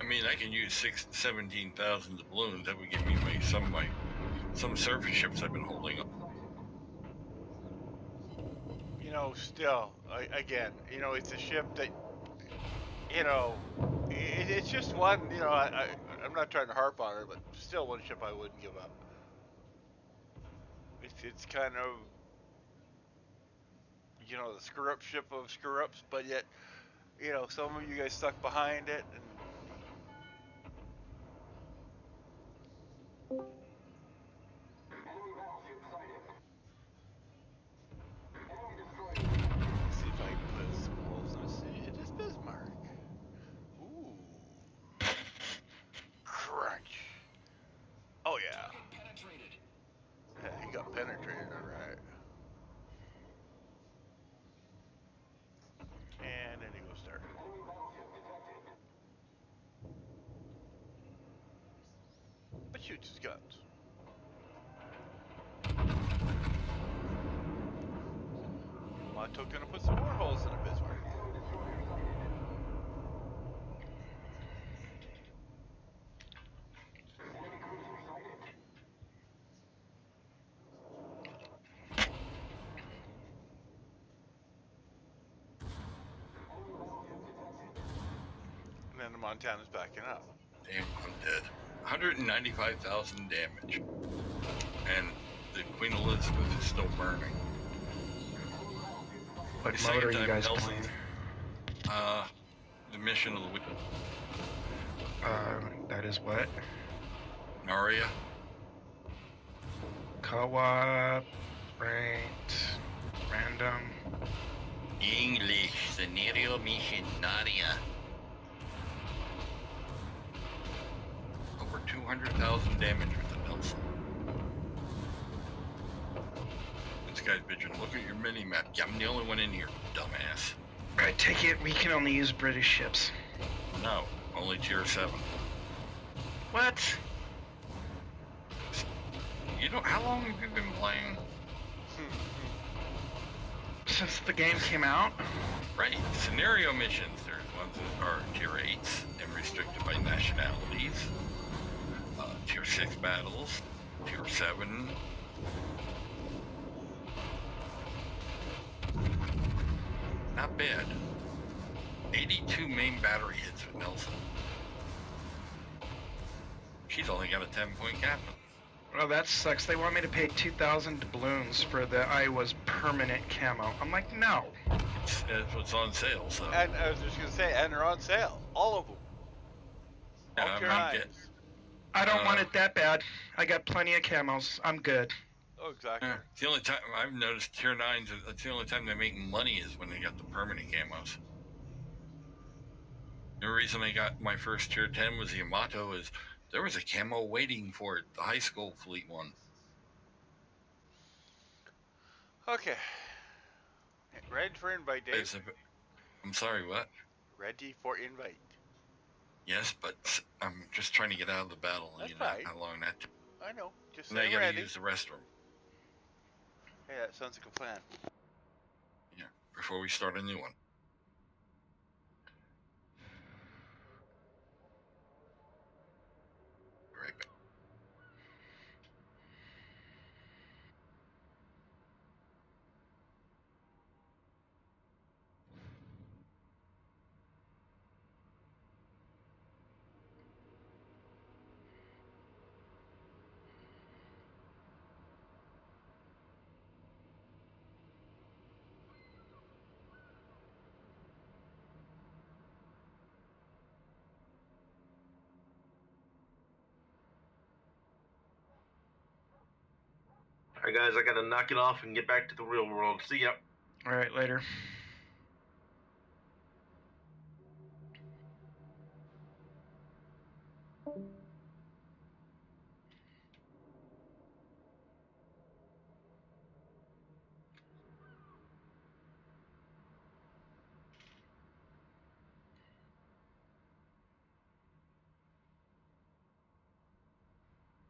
S5: I mean, I can use 17,000 doubloons. That would give me some surface ships I've been holding up.
S1: You know, still, again, you know, it's a ship that, you know, it's just one, you know, I'm not trying to harp on it, but still one ship I wouldn't give up. It's kind of, you know, the screw-up ship of screw-ups, but yet, you know, some of you guys stuck behind it, and let's see if I can put some holes in this. It is Bismarck. Ooh. Crunch. Oh, yeah. Yeah, he got penetrated, alright. And then he goes there. But shoots his guns. Mato gonna put some more holes in a Bismarck. And then the Montana's backing up.
S5: Damn, I'm dead. 195,000 damage. And the Queen Elizabeth is still burning.
S7: What
S5: The
S7: mode are
S5: second
S7: you
S5: time
S7: guys
S5: Nelson-
S7: playing?
S5: The mission of the week.
S7: That is what?
S5: Naria.
S7: Co-op, ranked, random.
S5: English scenario mission Naria. Over 200,000 damage with the Nelson. This guy's bitching. Look at your mini map. Yeah, I'm the only one in here, dumbass.
S7: I take it we can only use British ships.
S5: No, only tier 7.
S7: What?
S5: You know, how long have you been playing?
S7: Since the game came out?
S5: Right, scenario missions. There's ones that are tier 8s and restricted by nationalities. Tier 6 battles, tier 7. Not bad. 82 main battery hits with Nelson. She's only got a 10-point captain.
S7: Well, that sucks. They want me to pay 2,000 doubloons for the Iowa's permanent camo. I'm like, no.
S5: It's what's on sale, so.
S1: And I was just gonna say, and they're on sale. All of them. All
S5: I'm
S1: tier
S5: not
S1: 9s.
S5: get-
S7: I don't want it that bad. I got plenty of camos. I'm good.
S1: Oh, exactly.
S5: It's the only time I've noticed tier 9s, that's the only time they make money is when they got the permanent camos. The reason I got my first tier 10 was the Yamato is there was a camo waiting for it, the high school fleet one.
S1: Okay. Ready for invite, Dave?
S5: I'm sorry, what?
S1: Ready for invite.
S5: Yes, but I'm just trying to get out of the battle.
S1: That's
S5: you know
S1: fine.
S5: how long that took.
S1: I know. Just
S5: Now you
S1: say
S5: gotta
S1: ready.
S5: use the restroom.
S1: Hey, that sounds like a plan.
S5: Yeah, before we start a new one. Right back.
S6: All right, guys, I gotta knock it off and get back to the real world. See ya.
S7: All right, later.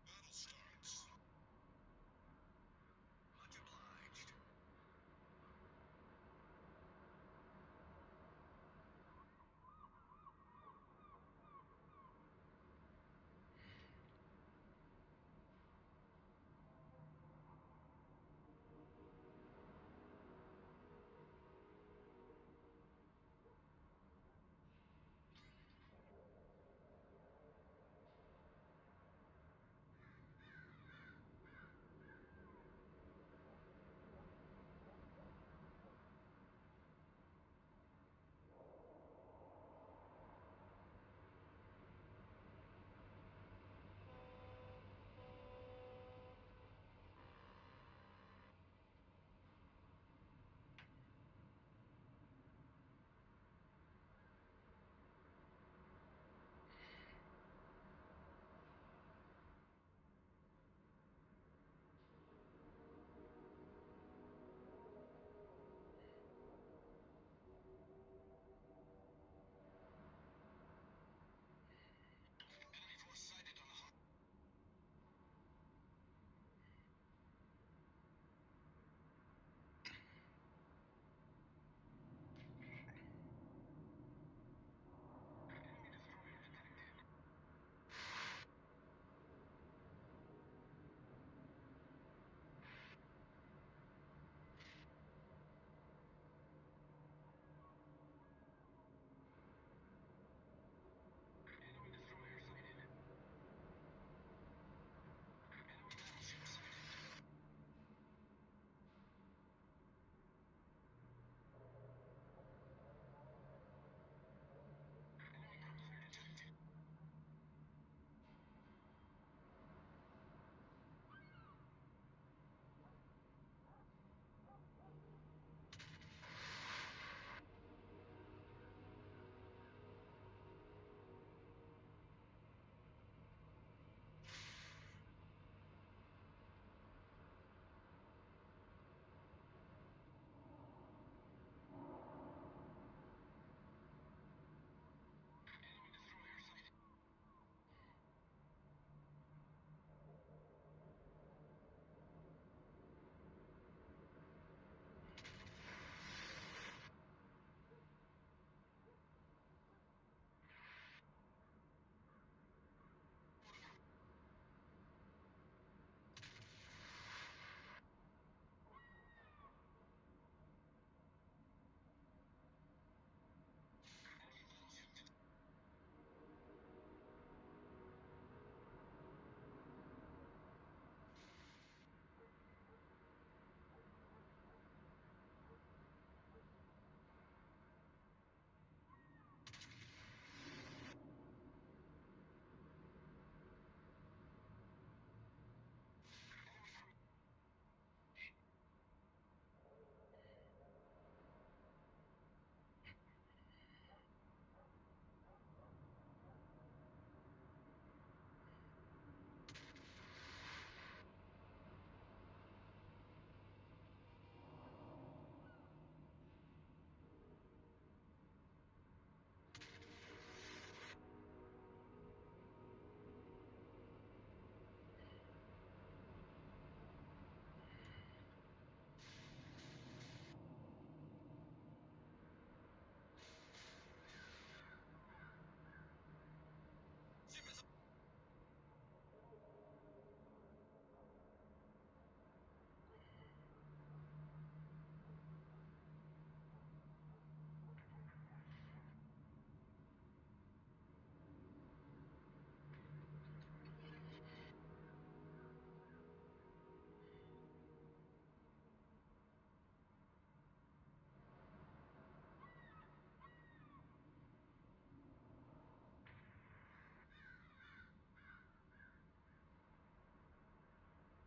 S3: Battle starts. Much obliged. Enemy force sighted on the hard. Enemy destroyer detected. Enemy destroyer sighted. Enemy battleship sighted. Enemy cruiser detected. Enemy destroyer sighted. Enemy battleship detected.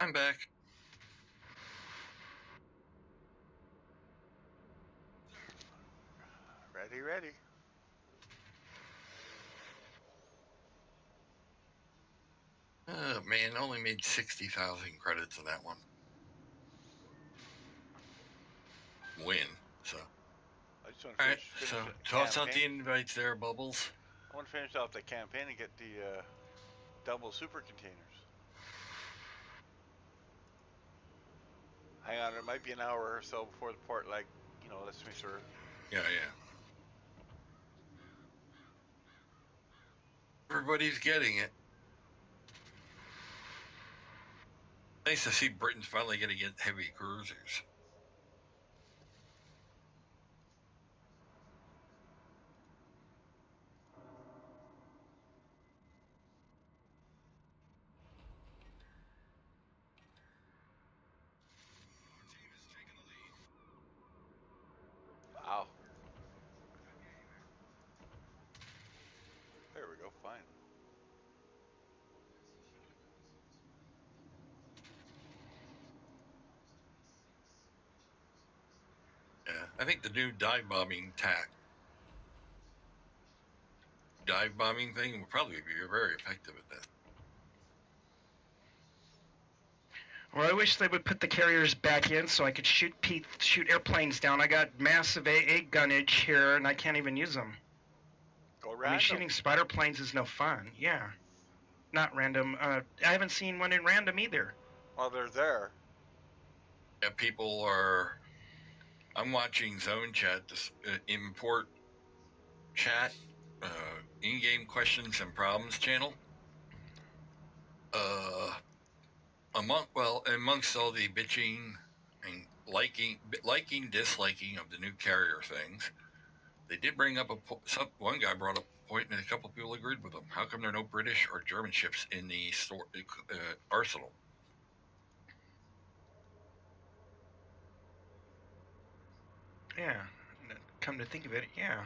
S5: I'm back.
S1: Ready, ready.
S5: Oh man, only made 60,000 credits in that one. Win. So.
S1: I just want to
S5: All right.
S1: finish
S5: So
S1: the
S5: toss out the
S1: campaign.
S5: invites there, Bubbles.
S1: I want to finish off the campaign and get the double super containers. Hang on, it might be an hour or so before the port, like, lets me through.
S5: Yeah, yeah. Everybody's getting it. Nice to see Britain's finally going to get heavy cruisers.
S1: Wow. There we go, fine.
S5: Yeah, I think the new dive bombing thing will probably be very effective at this.
S7: Well, I wish they would put the carriers back in so I could shoot airplanes down. I got massive AA gunnage here, and I can't even use them.
S1: Go
S7: I mean,
S1: random.
S7: shooting spider planes is no fun. Yeah. Not random. I haven't seen one in random either.
S1: Well, they're there.
S5: Yeah, people are. I'm watching Zone Chat, this import chat, in-game questions and problems channel. Amongst all the bitching and liking, disliking of the new carrier things, they did bring up one guy brought up a point, and a couple of people agreed with him. How come there are no British or German ships in the arsenal?
S7: Yeah. Come to think of it, yeah.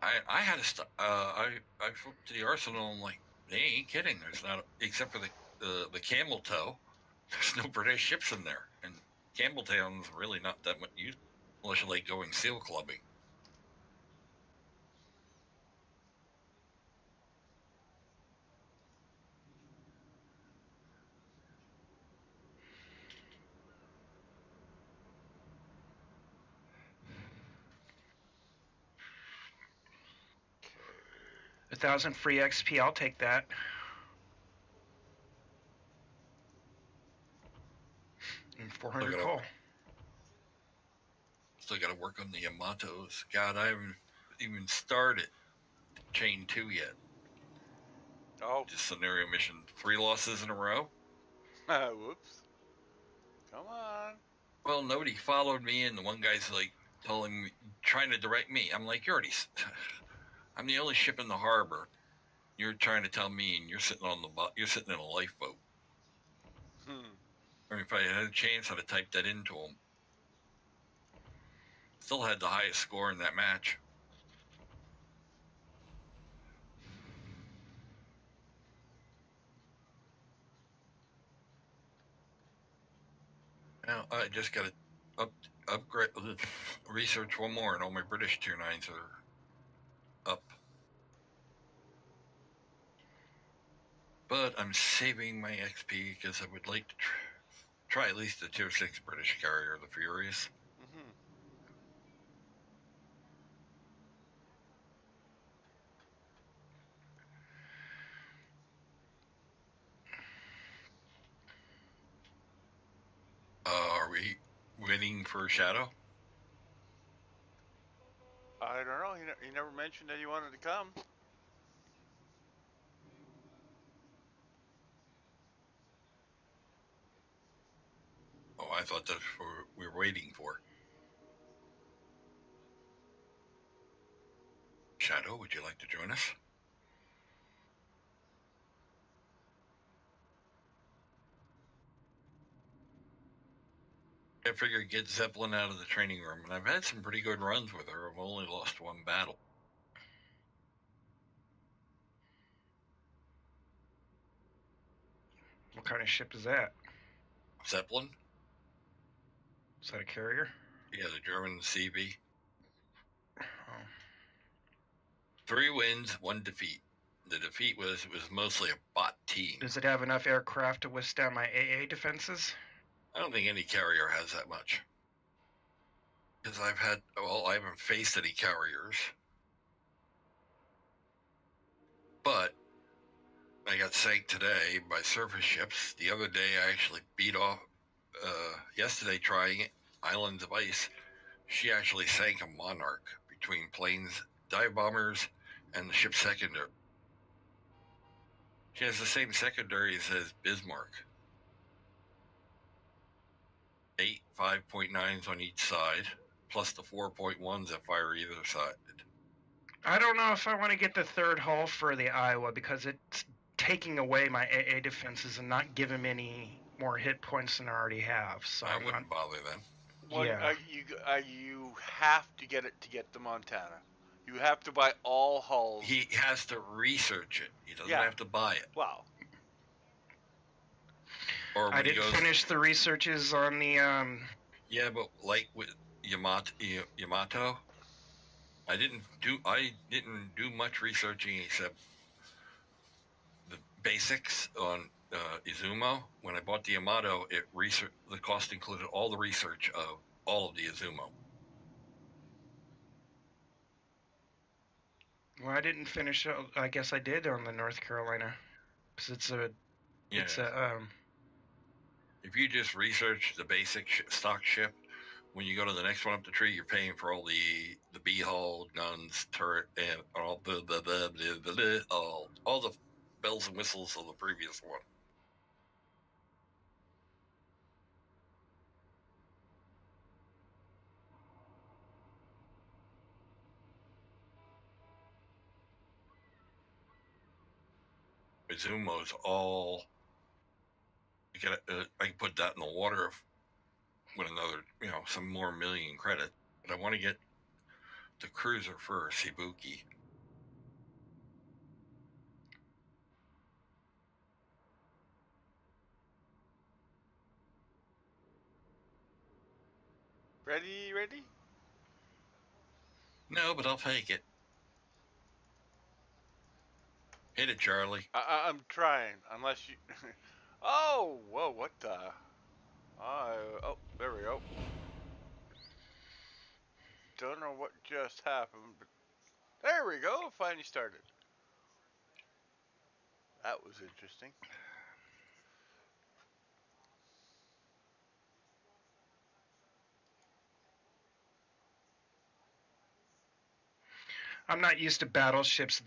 S5: I had to I flipped to the arsenal and like, they ain't kidding. There's not, except for the camel toe. There's no British ships in there, and Campbelltown's really not that much use unless you like going seal clubbing.
S1: Okay.
S7: 1,000 free XP, I'll take that. And 400 coal.
S5: Still got to work on the Yamatos. God, I haven't even started Chain 2 yet.
S1: Oh.
S5: Just scenario mission. 3 losses in a row.
S1: Whoops. Come on.
S5: Well, nobody followed me, and the one guy's like trying to direct me. I'm like, I'm the only ship in the harbor. You're trying to tell me, and you're sitting in a lifeboat. Or if I had a chance, I'd have typed that into him. Still had the highest score in that match. Now I just got to upgrade, research one more, and all my British tier 9s are up. But I'm saving my XP because I would like to try at least the tier 6 British carrier, the Furious.
S1: Mm-hmm.
S5: Are we waiting for Shadow?
S1: I don't know. He never mentioned that he wanted to come.
S5: Oh, I thought that's what we were waiting for. Shadow, would you like to join us? I figured get Zeppelin out of the training room, and I've had some pretty good runs with her. I've only lost one battle.
S7: What kind of ship is that?
S5: Zeppelin?
S7: Is that a carrier?
S5: Yeah, the German CB.
S7: Oh.
S5: 3 wins, 1 defeat. The defeat was mostly a bot team.
S7: Does it have enough aircraft to withstand my AA defenses?
S5: I don't think any carrier has that much. Because I haven't faced any carriers. But I got sank today by surface ships. The other day I actually beat off, yesterday trying it, Islands of Ice. She actually sank a Monarch between planes, dive bombers, and the ship's secondary. She has the same secondary as Bismarck. 8 5.9s on each side, plus the 4.1s that fire either side.
S7: I don't know if I want to get the third hull for the Iowa because it's taking away my AA defenses and not giving me any more hit points than I already have. So
S5: I wouldn't bother then.
S1: Well,
S7: Yeah.
S1: you have to get it to get to Montana. You have to buy all hulls.
S5: He has to research it. He doesn't
S1: Yeah.
S5: have to buy it.
S1: Wow.
S5: Or
S7: I
S5: when he
S7: didn't
S5: goes,
S7: finish the researches on the
S5: yeah, but like with Yamato, I didn't do much researching except the basics on Izumo. When I bought the Yamato, the cost included all the research of all of the Izumo.
S7: Well, I didn't finish. I guess I did on the North Carolina, because
S5: If you just research the basic stock ship, when you go to the next one up the tree, you're paying for all the B hull, guns, turret, and all the bells and whistles of the previous one. Izumo's all. I can put that in the water with another, some more million credit. But I want to get the cruiser first, Ibuki.
S1: Ready?
S5: No, but I'll take it. Hit it, Charlie.
S1: I'm trying, unless you. Oh, whoa! What the? Oh, there we go. Don't know what just happened, but there we go. Finally started. That was interesting.
S7: I'm not used to battleships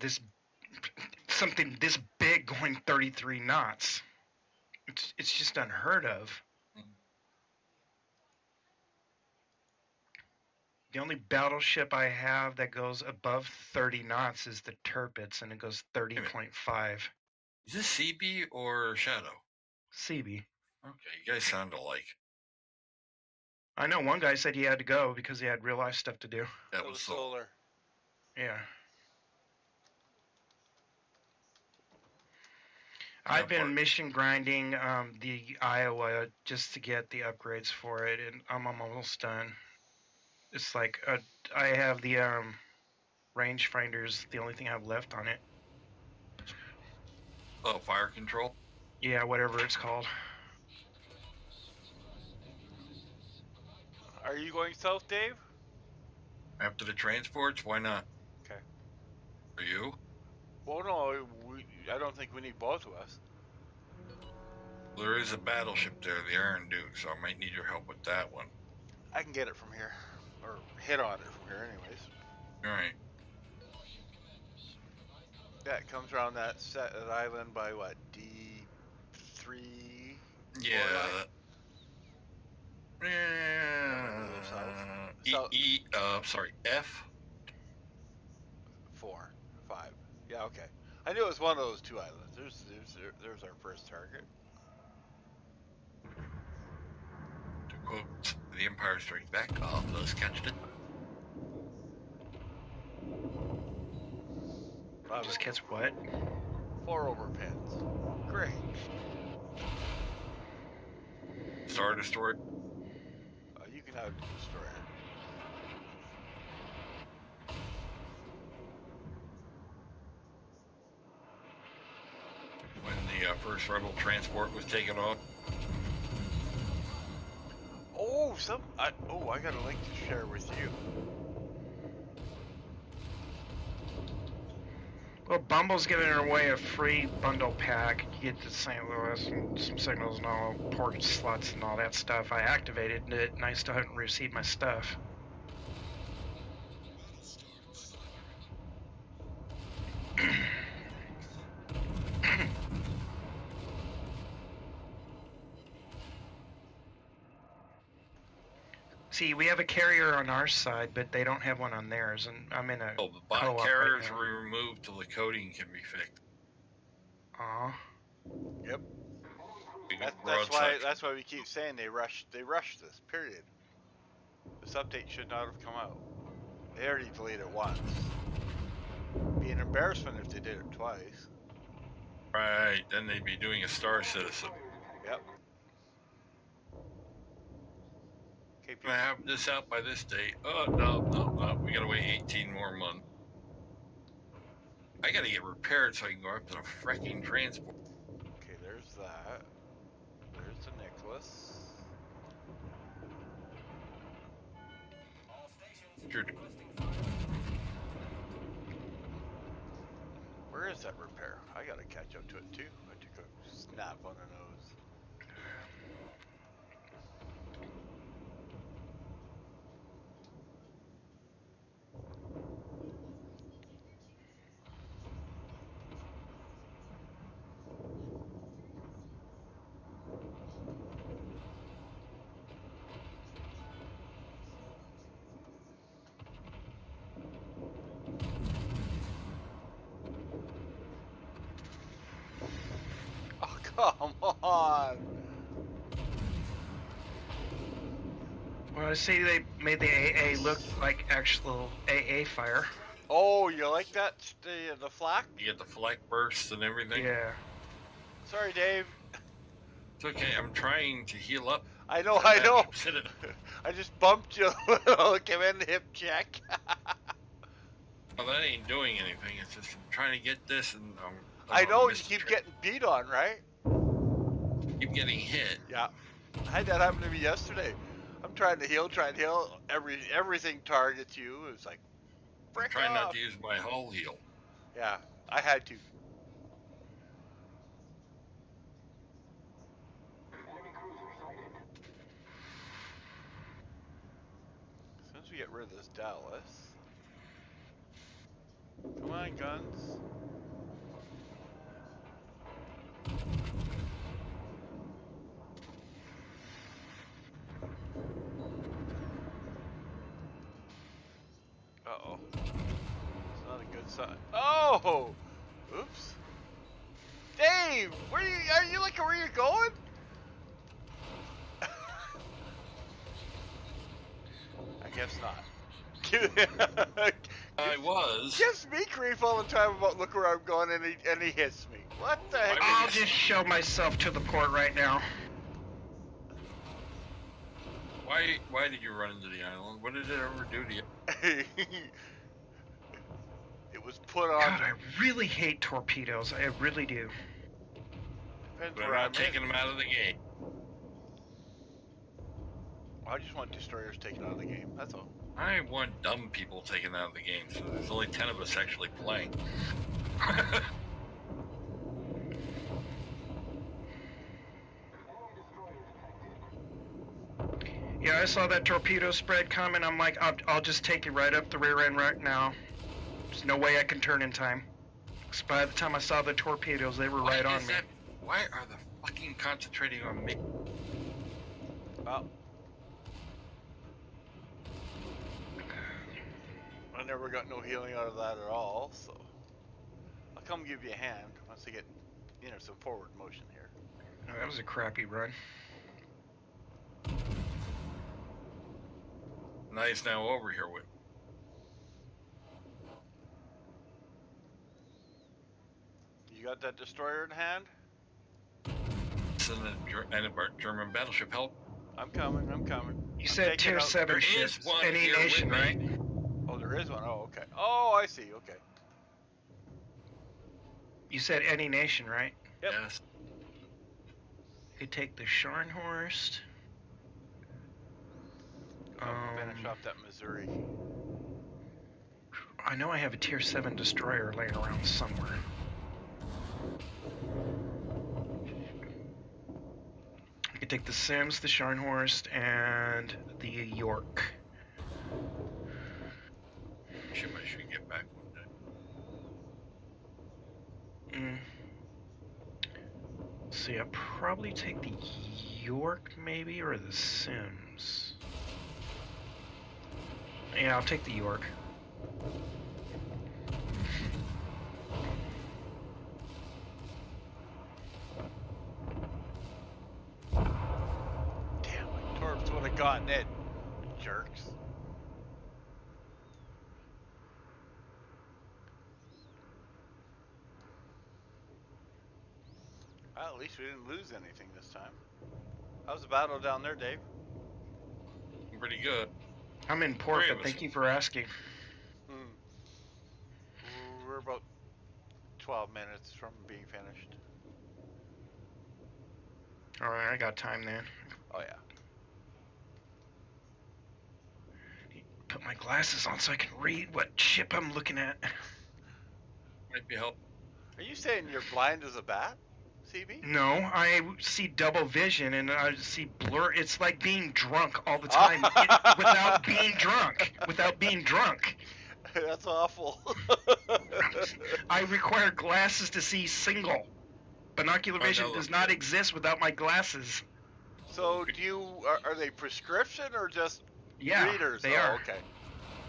S7: something this big going 33 knots. It's just unheard of. The only battleship I have that goes above 30 knots is the Tirpitz, and it goes 30.5.
S5: Is this CB or Shadow?
S7: CB.
S5: Okay, you guys sound alike.
S7: I know one guy said he had to go because he had real life stuff to do.
S5: That was solar.
S7: Yeah. I've been mission grinding the Iowa just to get the upgrades for it, and I'm almost done. It's like I have the rangefinders, the only thing I have left on it.
S5: Oh, fire control?
S7: Yeah, whatever it's called.
S1: Are you going south, Dave?
S5: After the transports, why not?
S1: Okay.
S5: Are you?
S1: Well, no, I don't think we need both of us.
S5: There is a battleship there, the Iron Duke, so I might need your help with that one.
S1: I can get it from here, or hit on it from here, anyways.
S5: All right.
S1: Yeah, it comes around that island by what, D3?
S5: Yeah. Sorry, F.
S1: 4, 5. Yeah, okay. I knew it was one of those two islands. There's our first target.
S5: To quote The Empire Strikes Back, those catched it.
S7: Just catch what?
S1: 4 over pins. Great.
S5: Star Destroyer.
S1: You can have a destroyer.
S5: the first rebel transport was taken off.
S1: Oh, I got a link to share with you.
S7: Well, Bumble's giving away a free bundle pack. You get to St. Louis and some signals and all port slots and all that stuff. I activated it, and I still haven't received my stuff. See, we have a carrier on our side, but they don't have one on theirs, and I'm in a
S5: Oh, the bot
S7: co-op
S5: carriers
S7: right now.
S5: were removed till the coding can be fixed.
S7: Aw.
S1: Yep.
S5: We got
S1: That's why we keep saying they rushed this. Period. This update should not have come out. They already deleted it once. Be an embarrassment if they did it twice.
S5: Right, then they'd be doing a Star Citizen.
S1: Yep. Okay,
S5: Gonna have this out by this date. Oh, no. We gotta wait 18 more months. I gotta get repaired so I can go up to the freaking transport.
S1: Okay, there's that. There's the Nicholas.
S3: All stations
S5: Sure.
S3: requesting fire.
S1: Where is that repair? I gotta catch up to it too. I took a snap on the nose. Come on!
S7: Well, I see they made the AA look like actual AA fire.
S1: Oh, you like that? The flak?
S5: You get the flak bursts and everything.
S7: Yeah.
S1: Sorry, Dave.
S5: It's okay, I'm trying to heal up.
S1: I know. I just bumped you a little. Come in, hip check.
S5: Well, that ain't doing anything. It's just I'm trying to get this, and
S1: I know you keep getting beat on, right?
S5: keep getting hit.
S1: Yeah, I had that happen to me yesterday. I'm trying to heal. Everything targets you. It's like,
S5: I'm
S1: frick
S5: trying
S1: off.
S5: not to use my hull heal.
S1: Yeah, I had to. As soon as we get rid of this Dallas. Come on, guns. Uh-oh. It's not a good sign. Oh! Oops. Dave! Are you looking where you're going? I guess not.
S5: I was.
S1: Gives me grief all the time about look where I'm going and he hits me. What the heck?
S7: I'll just show myself to the port right now.
S5: Why did you run into the island? What did it ever do to you?
S1: It was put on.
S7: God, I really hate torpedoes. I really do.
S1: Depends
S5: But I'm
S1: where I'm
S5: not taking them out of the game.
S1: I just want destroyers taken out of the game. That's all.
S5: I want dumb people taken out of the game, so there's only 10 of us actually playing.
S7: Yeah, I saw that torpedo spread coming. I'm like, I'll just take you right up the rear end right now. There's no way I can turn in time. 'Cause by the time I saw the torpedoes, they were right on me.
S5: Why are they fucking concentrating on me?
S1: Well, I never got no healing out of that at all, so I'll come give you a hand once I get, some forward motion here.
S7: No, that was a crappy run.
S5: Nice now over here with.
S1: You got that destroyer in hand?
S5: And a German battleship help.
S1: I'm coming.
S7: You
S1: I'm
S7: said
S1: taking
S7: tier
S1: out-
S7: 7
S5: There is
S7: ships.
S5: one
S7: Any
S5: here
S7: nation,
S5: with
S7: right?
S5: me.
S1: Oh, there is one. Oh, okay. Oh, I see. Okay.
S7: You said any nation, right?
S1: Yep.
S5: Yes.
S7: I could take the Scharnhorst.
S1: Finish off that Missouri.
S7: I know I have a Tier 7 destroyer laying around somewhere. I could take the Sims, the Scharnhorst, and the York.
S5: Ship I should get back one day.
S7: See, I'd probably take the York, maybe, or the Sims. Yeah, I'll take the York.
S1: Damn it, Torps would have gotten it. Jerks. Well, at least we didn't lose anything this time. How's the battle down there, Dave?
S5: Pretty good.
S7: I'm in port,
S5: Three of
S7: but
S5: us.
S7: thank you for asking.
S1: We're about 12 minutes from being finished.
S7: Alright, I got time then.
S1: Oh yeah.
S7: Put my glasses on so I can read what ship I'm looking at.
S5: Might be help.
S1: Are you saying you're blind as a bat, CB?
S7: No, I see double vision and I see blur. It's like being drunk all the time without being drunk. Without being drunk.
S1: That's awful.
S7: I require glasses to see single. Binocular vision does not exist without my glasses.
S1: So do you, are they prescription or just readers?
S7: They are.
S1: Okay.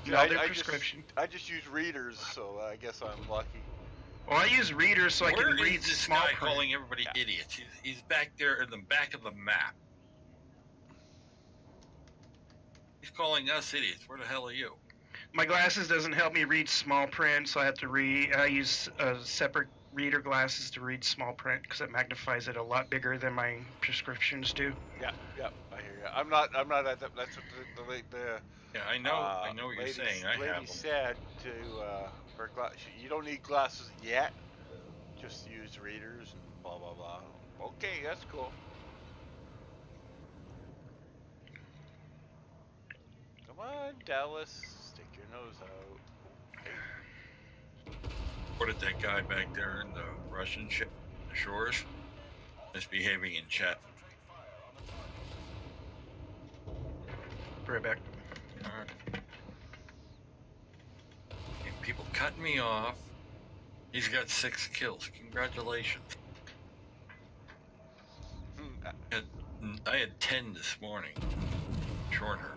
S7: No, they're prescription.
S1: I just use readers, so I guess I'm lucky.
S7: Well, I use readers so I can
S5: Where
S7: read
S5: is this
S7: small
S5: guy
S7: print.
S5: calling everybody idiots? He's back there in the back of the map. He's calling us idiots. Where the hell are you?
S7: My glasses doesn't help me read small print, so I have to I use separate reader glasses to read small print because it magnifies it a lot bigger than my prescriptions do.
S1: Yeah, I hear you. I'm not at that. That's what the
S5: Yeah, I know what you're saying. I have them.
S1: said to for you don't need glasses yet. Just use readers and blah blah blah. Okay, that's cool. Come on, Dallas, stick your nose out. Hey.
S5: What did that guy back there in the Russian shores misbehaving in chat?
S7: Right back.
S5: All right. And people cutting me off. He's got 6 kills. Congratulations. I had 10 this morning. Shorter.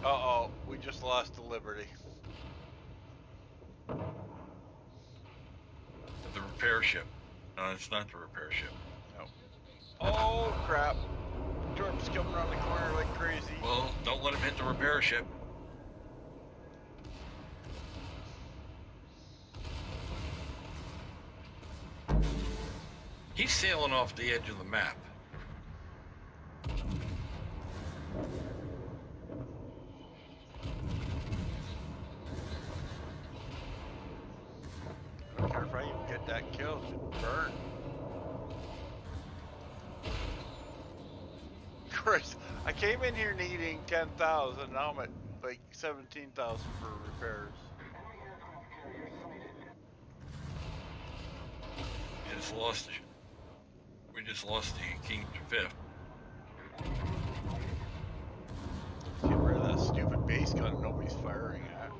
S1: Uh-oh, we just lost to Liberty.
S5: The repair ship. No, it's not the repair ship.
S1: No. Oh, crap. Torp's coming around the corner like crazy.
S5: Well, don't let him hit the repair ship. He's sailing off the edge of the map.
S1: I don't care if I even get that kill, it should burn. Chris, I came in here needing 10,000, now I'm at like 17,000 for repairs.
S5: We just lost the King to 5th.
S1: Let's get rid of that stupid base gun nobody's firing at.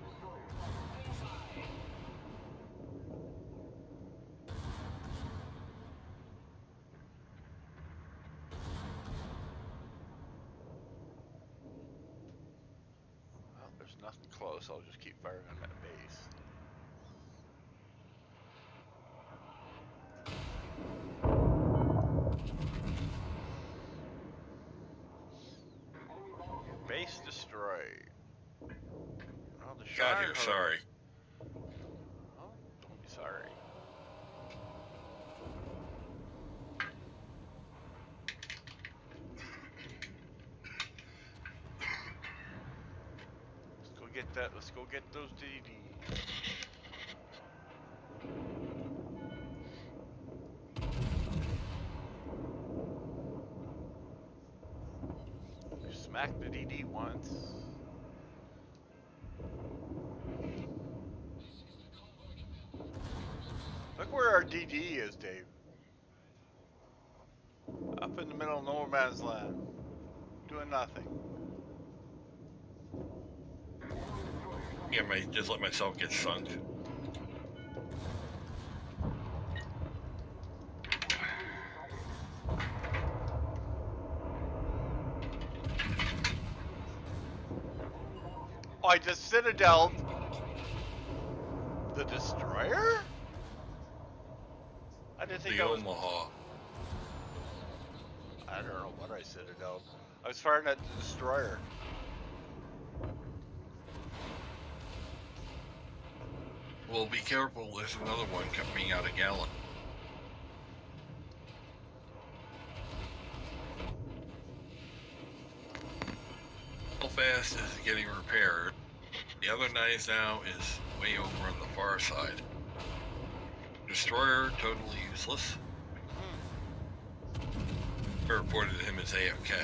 S1: Well, there's nothing close, I'll just keep firing on that base. Base destroyed. Oh, the
S5: Got here, sorry.
S1: Oh, don't be sorry. Let's go get that. Let's go get those DDs. smacked the DD once. Look where our DD is, Dave. Up in the middle of no man's land. Doing nothing.
S5: Yeah, I might just let myself get sunk.
S1: Oh, I just Citadel the destroyer? I didn't think
S5: The
S1: I was.
S5: Omaha.
S1: I don't know what I Citadel. I was firing at the destroyer.
S5: Well, be careful. There's another one coming out of Gallant. Belfast is getting repaired. The other knives now is way over on the far side. Destroyer totally useless. I reported him as AFK.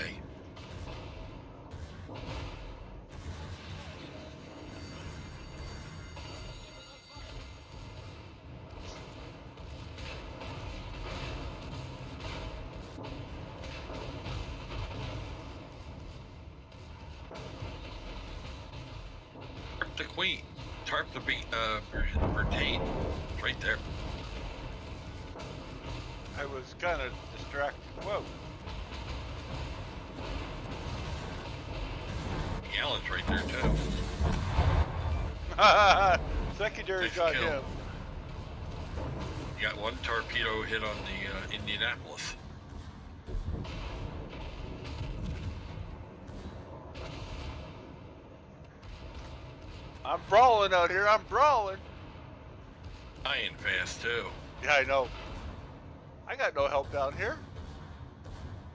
S5: Tarp the Queen. Tarp the Bertain. Right there.
S1: I was kind of distracted. Whoa.
S5: Gallant's right there too.
S1: Secondary
S5: Nice
S1: got
S5: kill.
S1: him.
S5: You got one torpedo hit on the Indianapolis.
S1: I'm brawling out here. I'm brawling.
S5: Dying fast too.
S1: Yeah, I know. I got no help down here.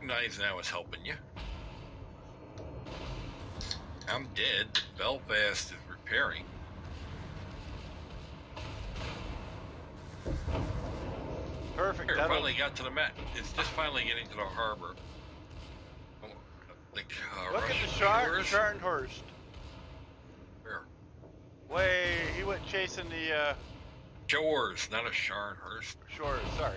S5: Knives now is helping you. I'm dead. Belfast is repairing.
S1: Perfect.
S5: Here,
S1: That'll-
S5: finally got to the mat. It's just finally getting to the harbor. Oh,
S1: Look at the
S5: Russian shores.
S1: Scharnhorst.
S5: Where?
S1: Way, he went chasing the
S5: Shores, not a Scharnhorst.
S1: shores. Sorry.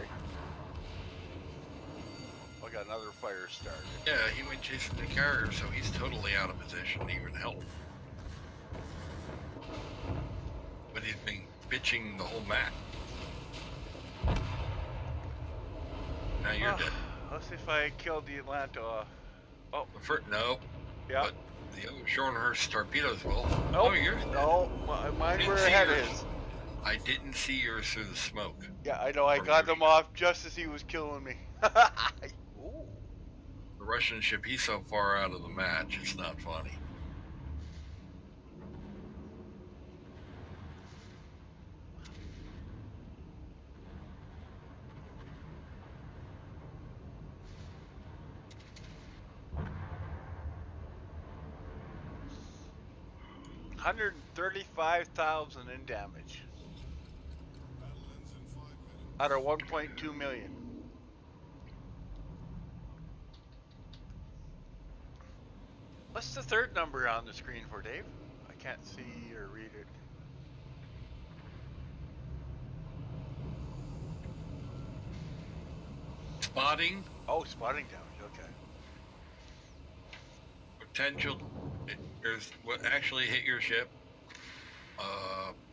S1: I got another fire started.
S5: Yeah, he went chasing the carrier, so he's totally out of position to even help. But he's been bitching the whole map. Now you're dead.
S1: Let's see if I killed the Atlanta. Oh,
S5: No.
S1: yeah.
S5: But the other Scharnhorst torpedoes will.
S1: Nope.
S5: Oh, yours.
S1: No, mine
S5: Didn't
S1: were
S5: see
S1: ahead
S5: yours.
S1: is.
S5: I didn't see yours through the smoke.
S1: Yeah, I know. I
S5: From
S1: got
S5: yours.
S1: them off just as he was killing me. Ooh.
S5: The Russian ship, he's so far out of the match, it's not funny.
S1: $135,000 in damage out of 1.2 million. What's the third number on the screen for Dave? I can't see or read it.
S5: Spotting,
S1: Oh, spotting damage. Okay.
S5: potential, there's what actually hit your ship.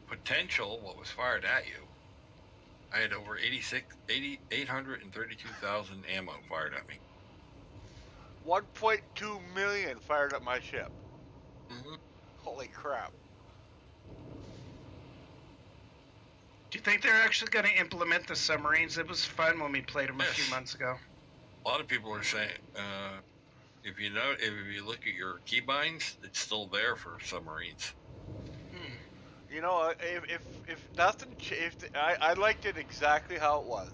S5: Potential, what was fired at you. I had over 832,000 ammo fired at me.
S1: 1.2 million fired at my ship.
S5: Mm-hmm.
S1: Holy crap.
S7: Do you think they're actually going to implement the submarines? It was fun when we played them a
S5: Yes.
S7: few months ago.
S5: A lot of people are saying, if you look at your keybinds, it's still there for submarines.
S1: You know, if nothing, I liked it exactly how it was.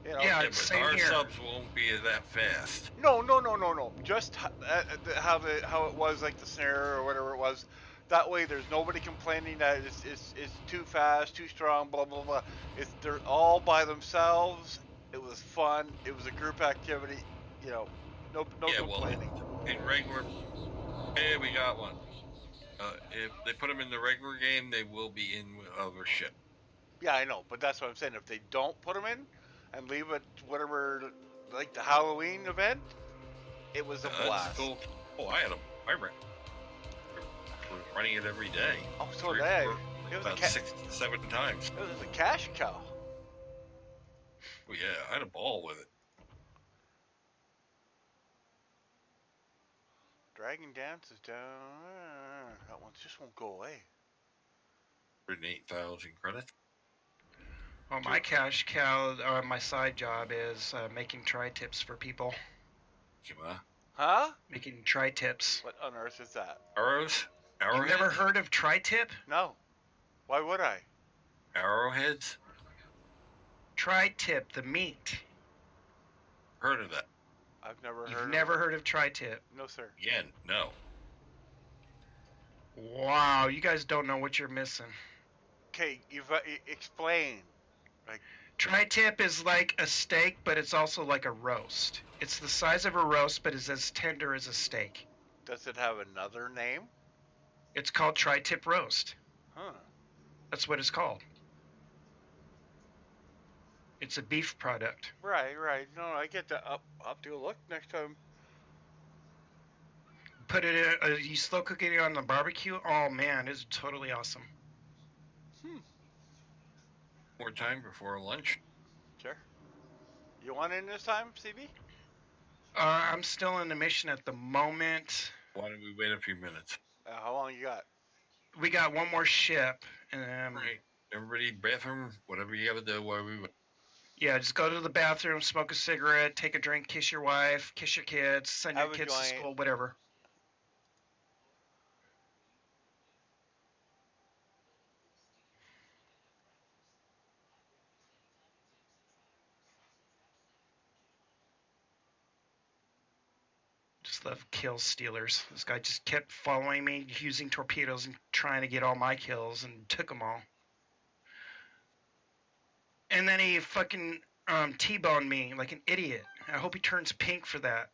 S1: You know,
S7: Yeah,
S5: Yeah, but
S7: same
S5: our
S7: here.
S5: subs won't be that fast.
S1: No. Just how it was, like the snare or whatever it was. That way, there's nobody complaining that it's too fast, too strong, blah blah blah. They're all by themselves. It was fun. It was a group activity. You know, no
S5: Yeah, well,
S1: complaining.
S5: in regular. Hey, we got one. If they put them in the regular game, they will be in with other shit.
S1: Yeah, I know, but that's what I'm saying. If they don't put them in and leave it whatever, like the Halloween event, it was a
S5: It's
S1: blast.
S5: still. Oh, I was running it every day.
S1: Oh, so did I. It was
S5: About 6 to 7 times.
S1: It was a cash cow.
S5: Oh yeah, I had a ball with it.
S1: Dragon Dance is down. That one just won't go away.
S5: 108,000 credits.
S7: Well, my cash cow, my side job is making tri-tips for people.
S5: Come on.
S1: Huh?
S7: Making tri-tips.
S1: What on earth is that?
S5: Arrows?
S7: You've
S5: Arrowheads?
S7: never heard of tri-tip?
S1: No. Why would I?
S5: Arrowheads?
S7: Tri-tip, the meat.
S5: Heard of that?
S1: I've never
S7: You've
S1: heard
S7: never
S1: of it.
S7: heard of tri-tip?
S1: No, sir.
S5: Again, no.
S7: Wow, you guys don't know what you're missing.
S1: Okay, explain.
S7: Tri-tip is like a steak, but it's also like a roast. It's the size of a roast, but it's as tender as a steak.
S1: Does it have another name?
S7: It's called tri-tip roast.
S1: Huh.
S7: That's what it's called. It's a beef product.
S1: Right. No, I get that. I'll do a look next time.
S7: Put it in, you slow cooking it on the barbecue. Oh man, it's totally awesome.
S5: More time before lunch.
S1: Sure. You want in this time, CB?
S7: I'm still in the mission at the moment.
S5: Why don't we wait a few minutes?
S1: How long you got?
S7: We got one more ship.
S5: Right. Everybody, bathroom, whatever you gotta do while we wait.
S7: Yeah, just go to the bathroom, smoke a cigarette, take a drink, kiss your wife, kiss your kids, send your
S1: Have a
S7: kids to
S1: joint.
S7: school, whatever. Just love kill stealers. This guy just kept following me, using torpedoes and trying to get all my kills, and took them all. And then he fucking T-boned me like an idiot. I hope he turns pink for that.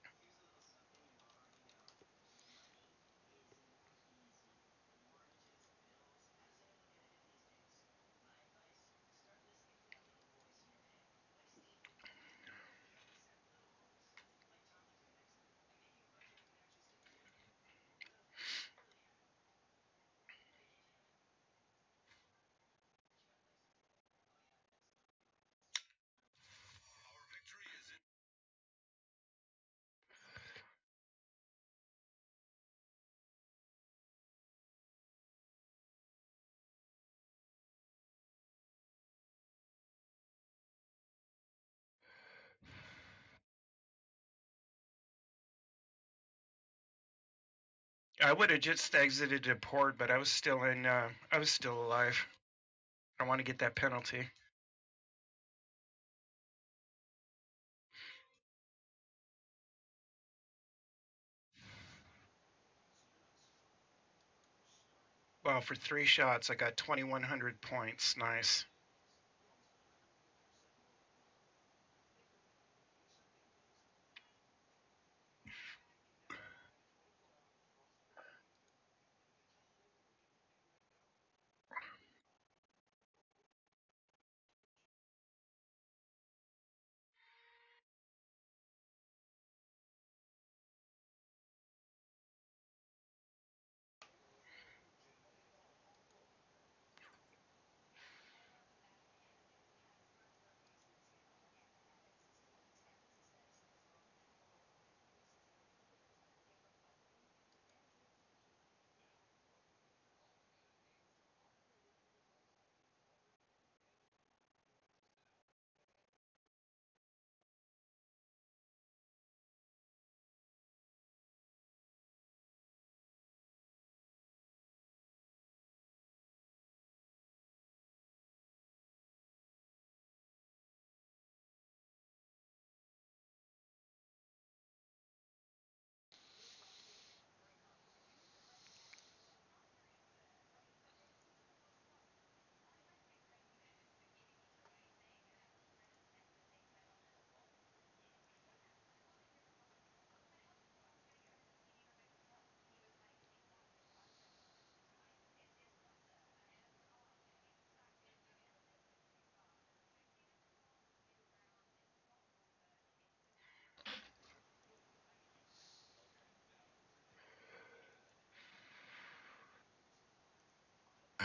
S7: I would have just exited the port, but I was still alive. I want to get that penalty. Well, for 3 shots, I got 2,100 points. Nice.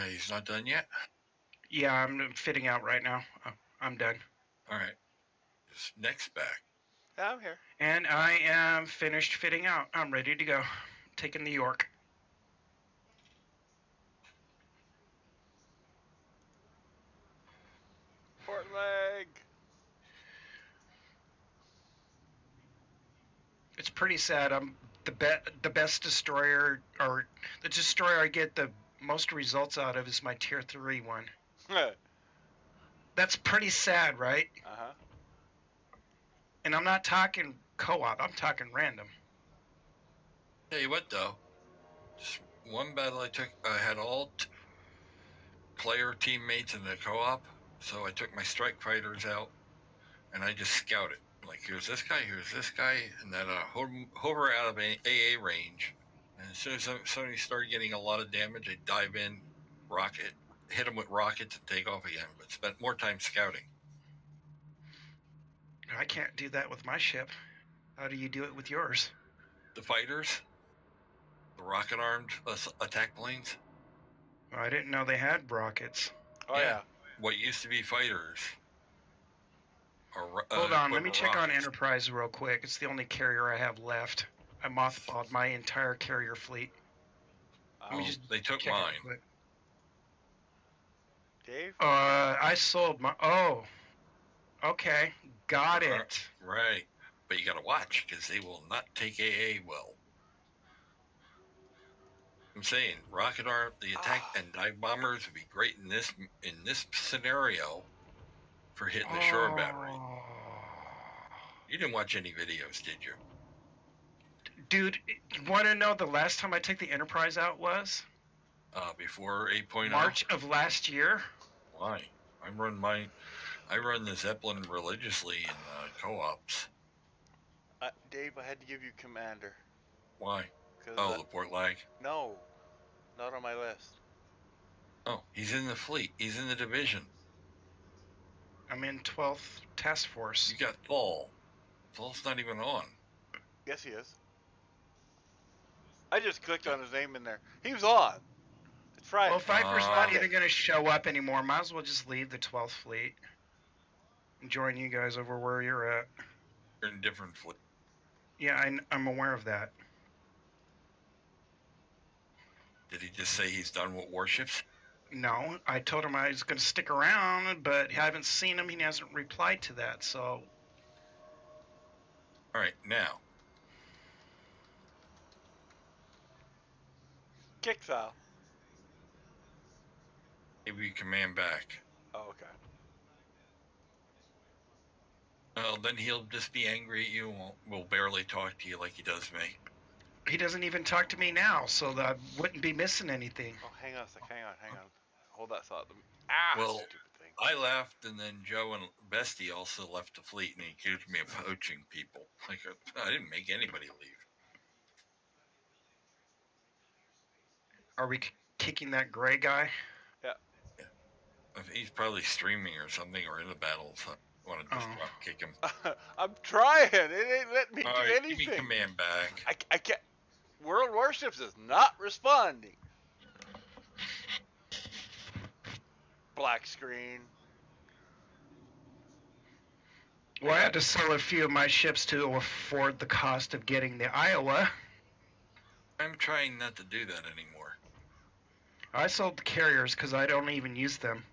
S5: He's not done yet?
S7: Yeah, I'm fitting out right now. I'm done.
S5: All right. Just next back.
S1: Yeah, I'm here.
S7: And I am finished fitting out. I'm ready to go. Taking the York.
S1: Port leg.
S7: It's pretty sad. I'm the best destroyer, or the destroyer I get the most results out of is my tier 3 one. That's pretty sad, right?
S1: Uh-huh.
S7: And I'm not talking co-op. I'm talking random.
S5: Tell you what, though. Just one battle I took, I had all player teammates in the co-op, so I took my strike fighters out, and I just scouted. Like, here's this guy, and then hover out of AA range. And as soon as somebody started getting a lot of damage, I'd dive in, rocket, hit them with rockets, and take off again. But spent more time scouting.
S7: I can't do that with my ship. How do you do it with yours?
S5: The fighters, the rocket-armed attack planes.
S7: Oh, I didn't know they had rockets.
S1: Oh, yeah.
S5: What used to be fighters.
S7: Hold on, let me check on Enterprise real quick. It's the only carrier I have left. I mothballed my entire carrier fleet. Let me just
S5: they took
S7: check
S5: mine.
S7: it quick.
S1: Dave?
S7: I sold my... Oh. Okay. Got it.
S5: Right. But you gotta watch, because they will not take AA well. I'm saying, rocket arm, the attack and dive bombers would be great in this scenario for hitting the shore battery. You didn't watch any videos, did you?
S7: Dude, you want to know the last time I took the Enterprise out was?
S5: Before 8.0?
S7: March of last year.
S5: Why? I run the Zeppelin religiously in co-ops.
S1: Dave, I had to give you Commander.
S5: Why? The port lag?
S1: No, not on my list.
S5: Oh, he's in the fleet. He's in the division.
S7: I'm in 12th Task Force.
S5: You got Thal. Thal's not even on.
S1: Yes, he is. I just clicked on his name in there. He was on. It's Friday.
S7: Well, Viper's not even going to show up anymore. Might as well just leave the 12th Fleet and join you guys over where you're at.
S5: You're in a different fleet.
S7: Yeah, I'm aware of that.
S5: Did he just say he's done with warships?
S7: No, I told him I was going to stick around, but I haven't seen him. He hasn't replied to that, so...
S5: All right, now.
S1: Kick foul.
S5: Maybe you command back.
S1: Oh, okay.
S5: Well, then he'll just be angry at you and will barely talk to you like he does me.
S7: He doesn't even talk to me now, so that I wouldn't be missing anything.
S1: Oh, hang on a sec. Hang on. Hold that thought.
S5: Well,
S1: stupid thing.
S5: I left, and then Joe and Bestie also left the fleet, and he accused me of poaching people. Like, I didn't make anybody leave.
S7: Are we kicking that gray guy?
S1: Yeah.
S5: He's probably streaming or something, or in the battle, so I want to just drop kick him.
S1: I'm trying. It ain't letting me do anything.
S5: Give me command back.
S1: I can't. World Warships is not responding. Black screen.
S7: Well, I had to sell a few of my ships to afford the cost of getting the Iowa.
S5: I'm trying not to do that anymore.
S7: I sold the carriers because I don't even use them.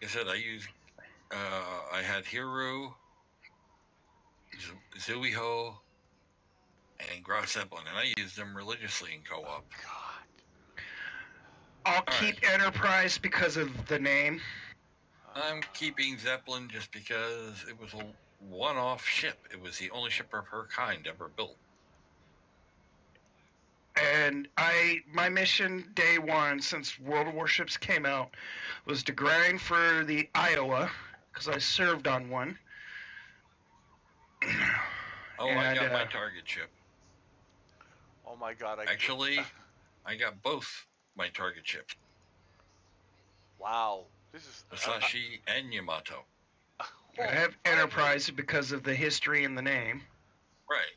S5: Like I said, I had Hiru, Zuiho, and Graf Zeppelin, and I used them religiously in co-op.
S1: God.
S7: I'll keep Enterprise because of the name.
S5: I'm keeping Zeppelin just because it was a one-off ship. It was the only ship of her kind ever built.
S7: And my mission day one since World of Warships came out was to grind for the Iowa because I served on one.
S5: Oh, and, I got my target ship.
S1: Oh my God!
S5: I got both my target ships.
S1: Wow, this is
S5: Musashi and Yamato.
S7: I have Enterprise because of the history and the name.
S5: Right,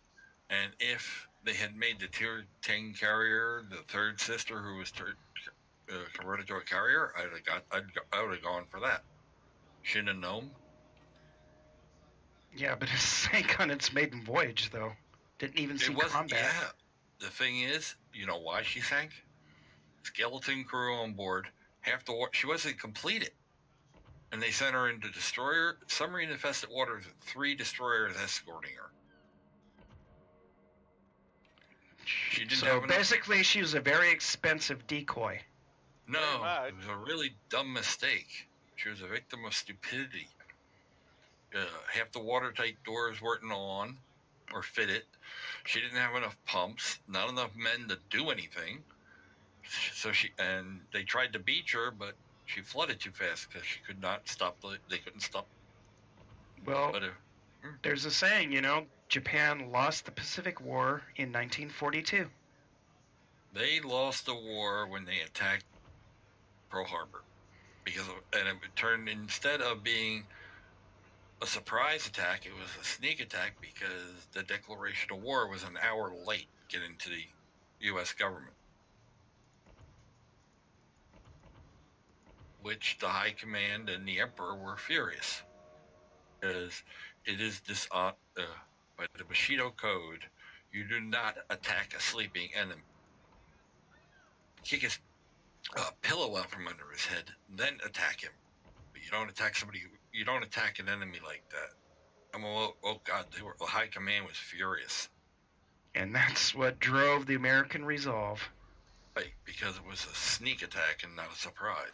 S5: and if they had made the Tier 10 carrier, the third sister who was converted to a carrier, I would have gone for that. Shin and Gnome.
S7: Yeah, but it sank on its maiden voyage, though. Didn't even see combat.
S5: Yeah. The thing is, you know why she sank? Skeleton crew on board. She wasn't completed. And they sent her into submarine-infested waters with 3 destroyers escorting her. She didn't have enough.
S7: Basically, she was a very expensive decoy.
S5: No, it was a really dumb mistake. She was a victim of stupidity. Half the watertight doors weren't on or fitted. She didn't have enough pumps, not enough men to do anything. So they tried to beach her, but she flooded too fast because she could not stop. They couldn't stop.
S7: Well, there's a saying, you know, Japan lost the Pacific War in 1942.
S5: They lost the war when they attacked Pearl Harbor and it turned, instead of being a surprise attack, it was a sneak attack because the declaration of war was an hour late getting to the U.S. government, which the High Command and the Emperor were furious because it is this by the Bushido Code, you do not attack a sleeping enemy. Kick his pillow out from under his head, then attack him. But you don't attack somebody. You don't attack an enemy like that. Oh God, the High Command was furious.
S7: And that's what drove the American resolve.
S5: Right, because it was a sneak attack and not a surprise.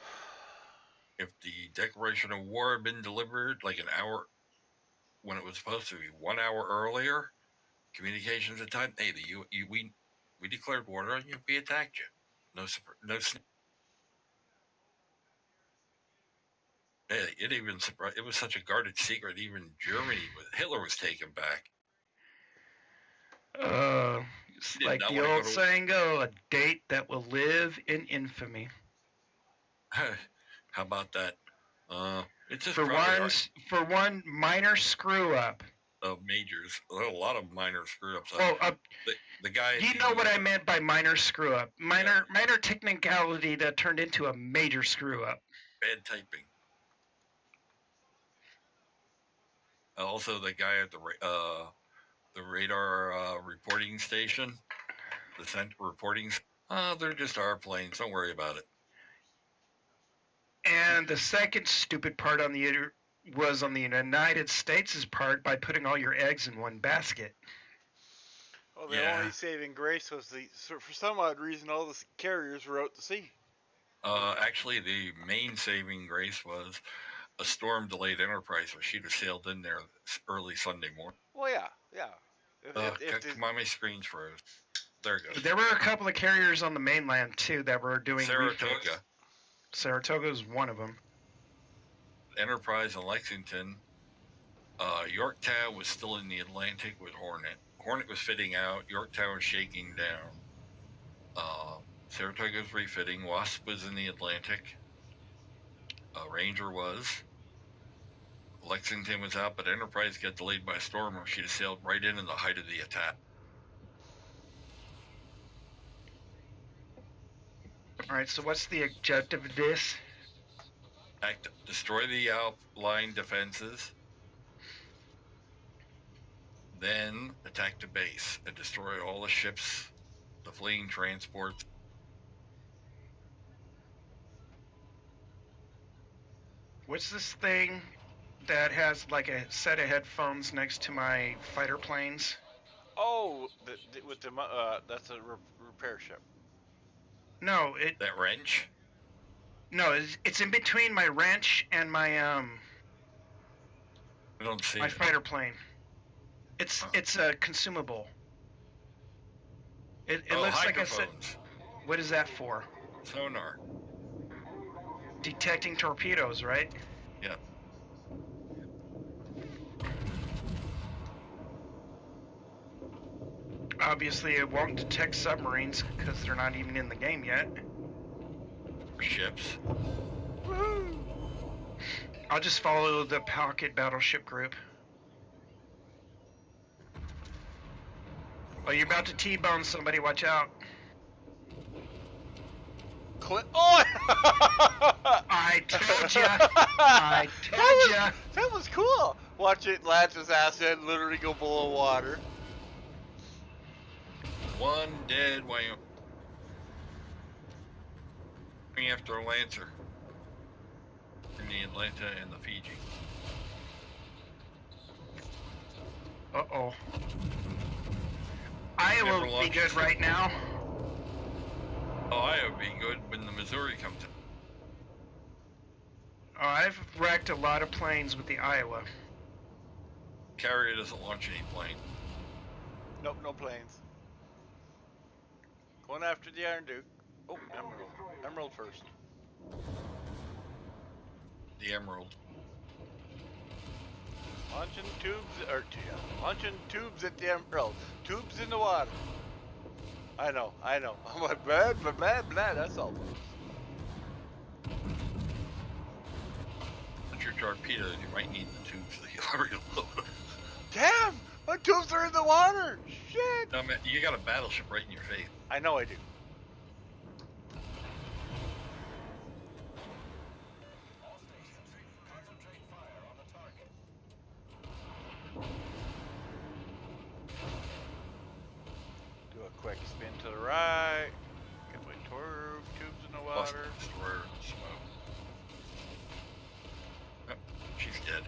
S5: If the declaration of war had been delivered like an hour when it was supposed to be 1 hour earlier, communications at time, hey, we declared war on you, we attacked you. No sneak. It was such a guarded secret. Even Germany, Hitler was taken back.
S7: It's like the old saying go, a date that will live in infamy.
S5: How about that? It's just
S7: for one minor screw up.
S5: Of majors, a lot of minor screw ups.
S7: Well,
S5: the guy.
S7: You know what I meant by minor screw up? Minor technicality that turned into a major screw up.
S5: Bad typing. Also, the guy at the radar reporting station, the center reporting. They're just our planes. Don't worry about it.
S7: And the second stupid part was on the United States' part by putting all your eggs in one basket.
S1: Well, the only saving grace was for some odd reason, all the carriers were out to sea.
S5: Actually, the main saving grace was a storm delayed Enterprise, where she'd have sailed in there early Sunday morning.
S1: Well, yeah.
S5: Come on, my screen's froze. There it goes.
S7: There were a couple of carriers on the mainland, too, that were doing
S5: Saratoga.
S7: refills. Saratoga is one of them.
S5: Enterprise and Lexington. Yorktown was still in the Atlantic with Hornet. Hornet was fitting out. Yorktown was shaking down. Saratoga was refitting. Wasp was in the Atlantic. Ranger was. Lexington was out, but Enterprise got delayed by a storm, or she'd have sailed right in the height of the attack.
S7: All right, so what's the objective of this?
S5: Destroy the outlying defenses, then attack the base and destroy all the ships, the fleeing transports.
S7: What's this thing that has like a set of headphones next to my fighter planes?
S1: Oh, that's a repair ship.
S7: No,
S5: that wrench.
S7: No, it's in between my wrench and my
S5: I don't see
S7: my fighter plane. It's a consumable. It looks like I said. What is that for?
S5: Sonar.
S7: Detecting torpedoes, right?
S5: Yeah.
S7: Obviously, it won't detect submarines because they're not even in the game yet.
S5: Ships.
S7: Woo! I'll just follow the pocket battleship group. Oh, you're about to T-bone somebody, watch out.
S1: Clip. Oh!
S7: I told ya. I told ya.
S1: That was cool. Watch it latch his ass in, literally go below water.
S5: One dead Wyoming after a Lancer in the Atlanta and the Fiji.
S7: Uh-oh. Iowa
S5: Never
S7: would be good
S5: launched.
S7: right now.
S5: Oh, Iowa would be good when the Missouri comes in.
S7: Oh, I've wrecked a lot of planes with the Iowa.
S5: Carrier doesn't launch any plane.
S1: Nope, no planes. Going after the Iron Duke. Oh, Emerald. Emerald first.
S5: The Emerald.
S1: Launching tubes, or launching tubes at the Emerald. Tubes in the water. I know. I'm like, blah, blah, blah, blah, that's all.
S5: With your torpedoes, you might need the tubes that you already load.
S1: Damn! My tubes are in the water! Shit!
S5: No, man, you got a battleship right in your face.
S1: I know I do.
S3: All stations, concentrate fire on the target.
S1: Do a quick spin to the right. Get my tubes in the
S5: Plus
S1: water.
S5: the destroyer and smoke. Oh, she's dead.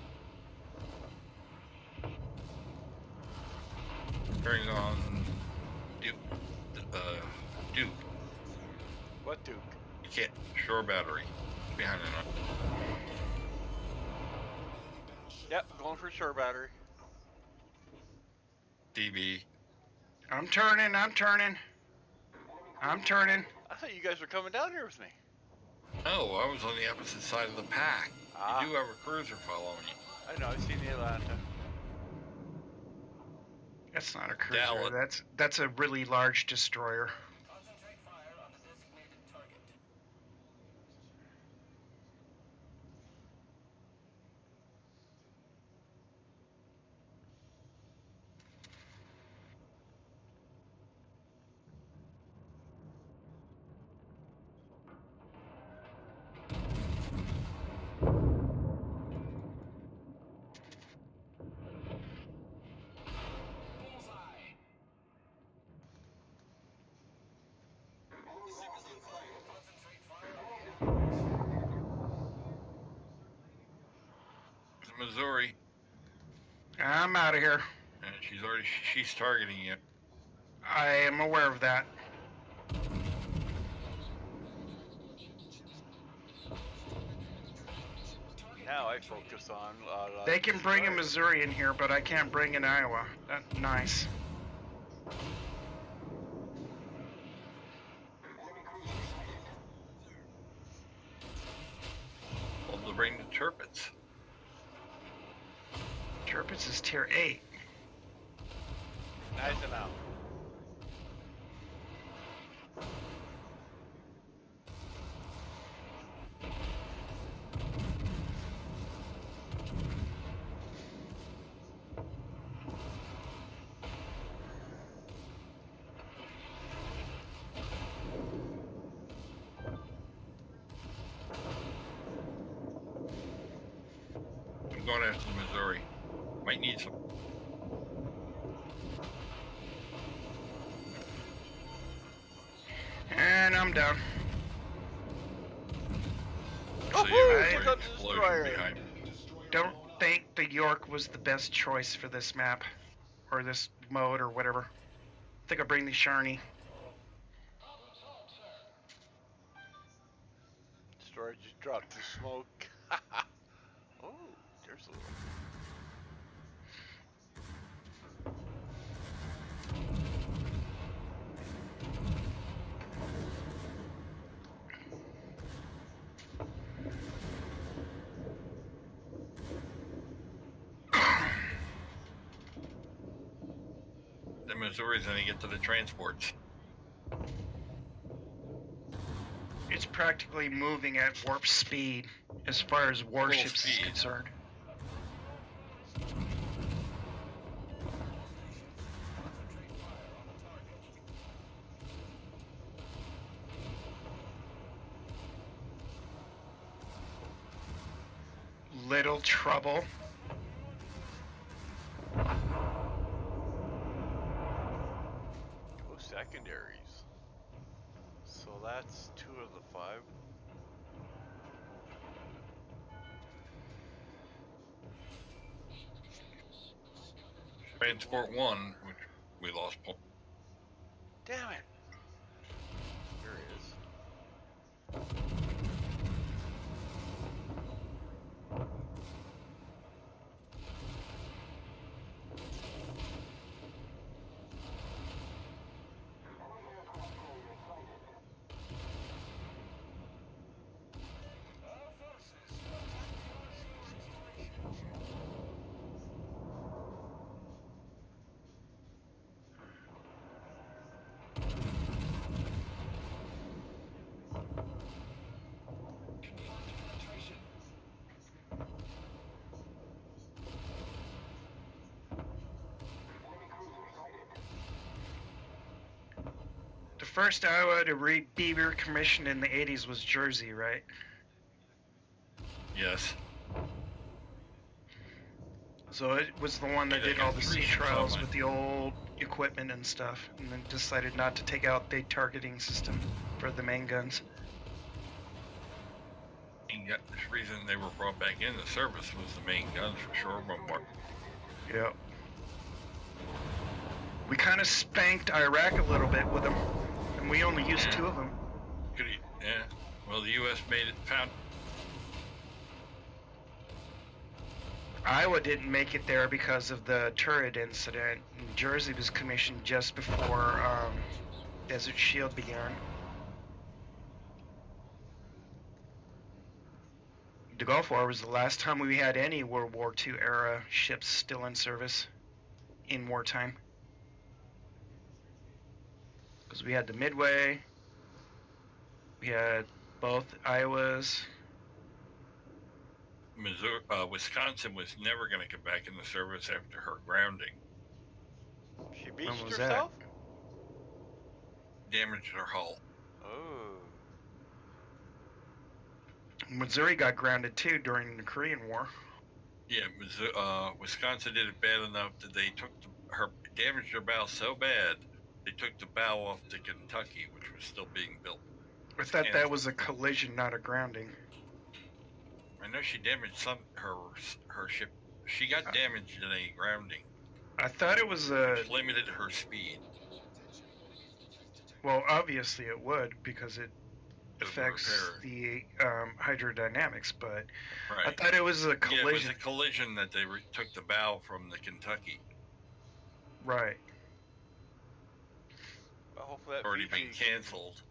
S5: Bring on Duke. Duke.
S1: What Duke?
S5: You can't. Shore battery. Behind it.
S1: Yep, going for shore battery.
S5: DB.
S7: I'm turning.
S1: I thought you guys were coming down here with me.
S5: Oh, I was on the opposite side of the pack.
S1: Ah.
S5: You do have a cruiser following you.
S1: I know, I've seen the Atlanta.
S7: That's not a cruiser.
S5: Dallas.
S7: That's a really large destroyer.
S3: Concentrate fire on the designated target. Bullseye. Concentrate fire on the
S5: It's Missouri,
S7: I'm out of here.
S5: and she's targeting you.
S7: I am aware of that.
S1: Now I focus on.
S7: They can bring a
S1: destroyers.
S7: Missouri in here, but I can't bring an Iowa. That's nice.
S5: Well, to bring the Turpits.
S7: Turpitz is tier 8.
S1: Nice and out.
S5: I'm going after the Missouri. Might need some.
S7: And I'm down.
S5: So
S1: Woohoo!
S5: you
S1: Took
S5: have
S1: out
S5: an
S1: the
S5: explosion
S1: destroyer.
S5: behind me.
S7: Don't think the York was the best choice for this map. Or this mode or whatever. I think I'll bring the Sharny.
S1: Destroyer just dropped the smoke. Oh, there's a little.
S5: The Missouri's gonna get to the transports.
S7: It's practically moving at warp speed as far as warships is
S5: speed.
S7: concerned. little trouble.
S1: Oh, secondaries. So that's 2 of the 5.
S5: Transport 1, which we lost point.
S1: Damn it! There it is.
S3: All forces, attack your situation. Attrition.
S7: The first Iowa to be recommissioned in the 80s was Jersey, right?
S5: Yes.
S7: So it was the one that
S5: Yeah, they
S7: did all
S5: got
S7: the
S5: 3
S7: sea
S5: ships
S7: trials
S5: online.
S7: with the old equipment and stuff, and then decided not to take out the targeting system for the main guns.
S5: The reason they were brought back into service was the main guns for sure.
S7: Yep. We kind of spanked Iraq a little bit with them, and we only used 2 of them.
S5: Yeah. Well, the U.S. found.
S7: Iowa didn't make it there because of the turret incident. Jersey was commissioned just before Desert Shield began. The Gulf War was the last time we had any World War II era ships still in service in wartime. Because we had the Midway, we had both Iowas.
S5: Wisconsin was never going to come back into service after her grounding.
S1: She
S7: When
S1: beached
S7: was
S1: herself?
S5: Damaged her hull.
S1: Oh.
S7: Missouri got grounded too during the Korean War.
S5: Yeah, Wisconsin did it bad enough that they damaged her bow so bad they took the bow off to Kentucky, which was still being built.
S7: I thought that was a collision, not a grounding.
S5: I know she damaged her ship. She got damaged in a grounding.
S7: I thought it was a...
S5: Which limited her speed.
S7: Well, obviously it would, because it affects the hydrodynamics, but
S5: right.
S7: I thought it was a collision.
S5: Yeah, it was a collision that they took the bow from the Kentucky.
S7: Right.
S1: Well, hopefully that
S5: Already been
S1: feature-
S5: canceled.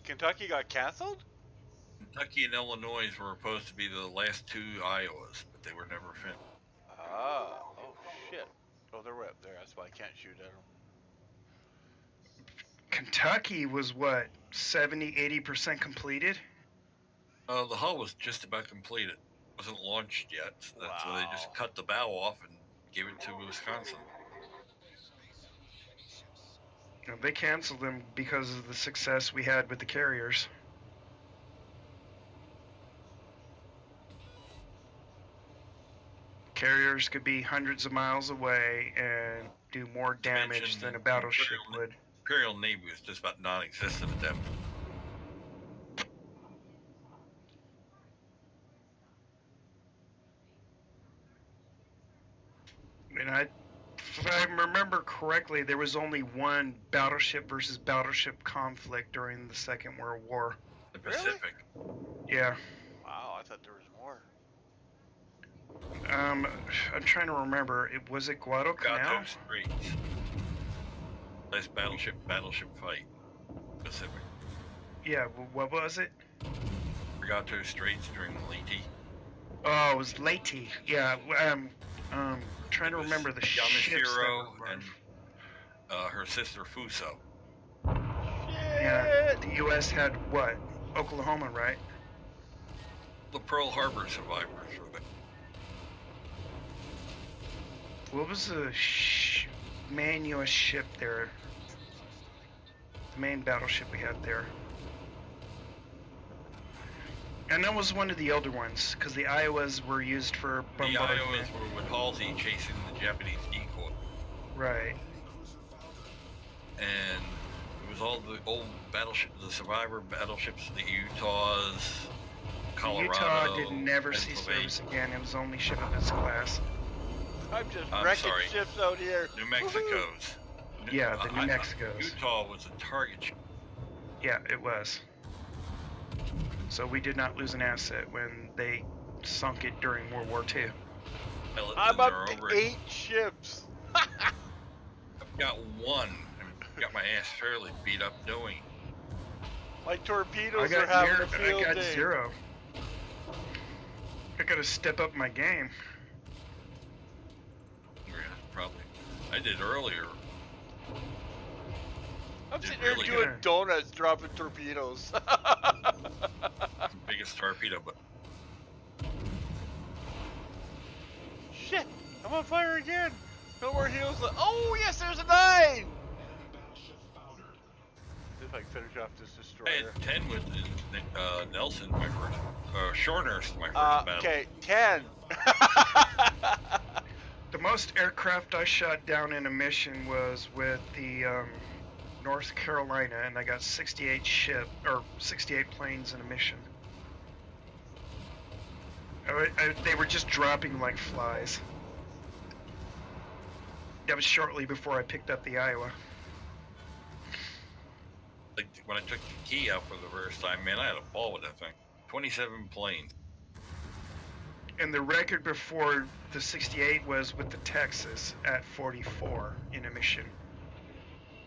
S1: Kentucky got canceled?
S5: Kentucky and Illinois were supposed to be the last 2 Iowas, but they were never finished.
S1: Ah. Oh, shit. Oh, they're way up there. That's why I can't shoot at them.
S7: Kentucky was what, 70-80% completed?
S5: The hull was just about completed. It wasn't launched yet. So they just
S1: Wow.
S5: cut the bow off and gave it to Wisconsin.
S7: You know, they canceled them because of the success we had with the carriers. Carriers could be hundreds of miles away and do more damage than a battleship would.
S5: Imperial Navy was just about non-existent at them.
S7: And if I remember correctly, there was only one battleship versus battleship conflict during the Second World War.
S5: The Pacific.
S7: Yeah.
S1: Wow, I thought there was more.
S7: I'm trying to remember. Was it Guadalcanal?
S5: Gato Straits. Last battleship fight. Pacific.
S7: Yeah. What was it?
S5: Gato Straits during the Leyte.
S7: Oh, it was Leyte. Yeah. Trying to remember the ships that
S5: Yamashiro
S7: were
S5: and her sister Fuso.
S7: Yeah, the U.S. had what? Oklahoma, right?
S5: The Pearl Harbor survivors were there.
S7: What was the main U.S. ship there? The main battleship we had there. And that was one of the older ones, because the Iowas were used for
S5: The
S7: bombardment.
S5: Iowas were with Halsey chasing the Japanese decoy.
S7: Right.
S5: And it was all the old battleships, the survivor battleships, the Utahs, Colorado.
S7: Utah did never see
S5: Pennsylvania.
S7: service again. It was only ship of its class.
S1: I'm just
S5: I'm
S1: wrecking
S5: sorry.
S1: ships out here.
S5: New Mexico's.
S7: Yeah, the New Mexico's.
S5: Utah was a target ship.
S7: Yeah, it was. So we did not lose an asset when they sunk it during World War II.
S1: I'm up to 8 ships.
S5: I've got one. I got my ass fairly beat up doing.
S1: My torpedoes
S7: I
S1: are having a
S7: got
S1: field day.
S7: 0. I gotta step up my game.
S5: Yeah, probably. I did earlier.
S1: I'm
S5: Did
S1: sitting here
S5: really
S1: doing
S7: good.
S1: donuts, dropping torpedoes.
S5: The biggest torpedo, but
S1: Shit! I'm on fire again. No more heals. Oh yes, there's a 9. See if I can finish off this
S5: I
S1: destroyer.
S5: had 10 with Nelson, my first, Shornhurst, my first battle.
S1: Okay, 10.
S7: The most aircraft I shot down in a mission was with the North Carolina, and I got 68 planes in a mission. They were just dropping like flies. That was shortly before I picked up the Iowa.
S5: Like when I took the key out for the first time, man, I had a ball with that thing. 27 planes.
S7: And the record before the 68 was with the Texas at 44 in a mission.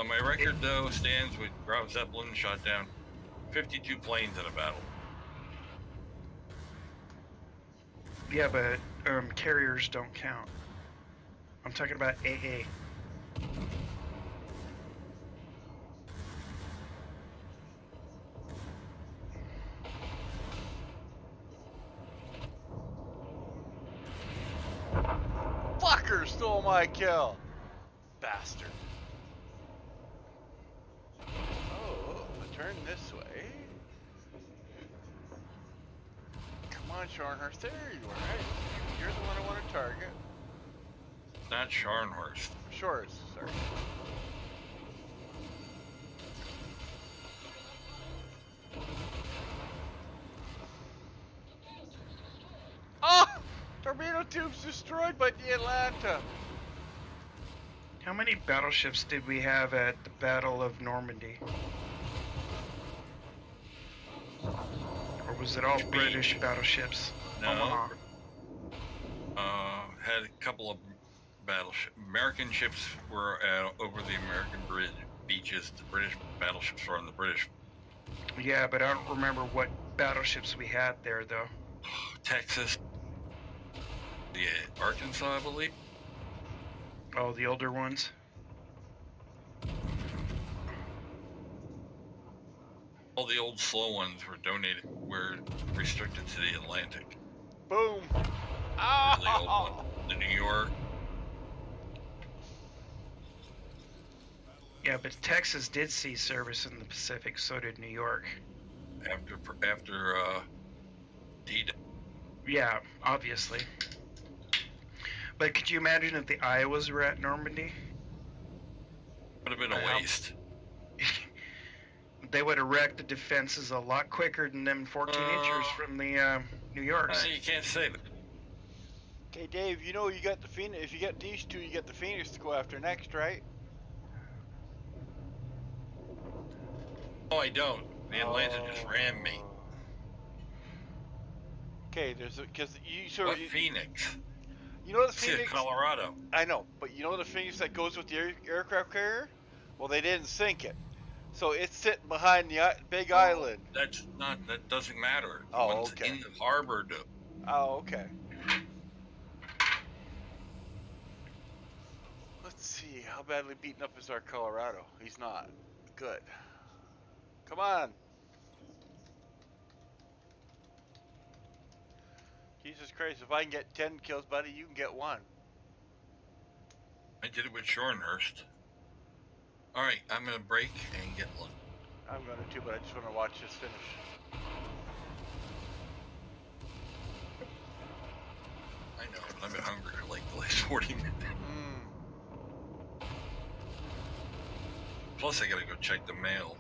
S5: On my record, though, stands with Ground Zeppelin shot down 52 planes in a battle.
S7: Yeah, but carriers don't count. I'm talking about AA.
S1: Fucker stole my kill. Bastard. Oh, turn this way. Come on, Shornhurst. There you are. Right? You're the one I want to target.
S5: Not Scharnhorst.
S1: Shorts, sorry. Oh! Torpedo tubes destroyed by the Atlanta.
S7: How many battleships did we have at the Battle of Normandy? Or was it all
S5: Which
S7: British battleships?
S5: No.
S7: Omaha.
S5: Had a couple of battleships. American ships were over the American beaches. The British battleships were on the British.
S7: Yeah, but I don't remember what battleships we had there, though.
S5: Texas. The Arkansas, I believe.
S7: Oh, the older ones?
S5: All the old slow ones were restricted to the Atlantic.
S1: Boom.
S5: The old
S1: Oh!
S5: one. The New York.
S7: Yeah, but Texas did see service in the Pacific, so did New York.
S5: After D-Day.
S7: Yeah, obviously. But could you imagine if the Iowas were at Normandy?
S5: Would have been a waste.
S7: They would have wrecked the defenses a lot quicker than them 14 inchers from the New Yorks.
S5: You can't say that.
S1: Okay, Dave, you know you got the Phoenix. If you get these two, you get the Phoenix to go after next, right?
S5: No, I don't. The Atlanta just rammed me.
S1: Okay, there's because you
S5: What Phoenix?
S1: you know the
S5: It's
S1: Phoenix.
S5: Colorado.
S1: I know, but you know the Phoenix that goes with the aircraft carrier? Well, they didn't sink it, so it's sitting behind the big island.
S5: That doesn't matter. The
S1: Oh,
S5: ones
S1: okay.
S5: in the harbor do.
S1: Oh, okay. Let's see, how badly beaten up is our Colorado? He's not. Good. Come on. Jesus Christ, if I can get 10 kills, buddy, you can get 1.
S5: I did it with Shornhurst. Alright, I'm gonna break and get one.
S1: I'm going to too, but I just want to watch this finish.
S5: I know, but I've been hungry for like the last 40 minutes. Plus, I gotta go check the mail.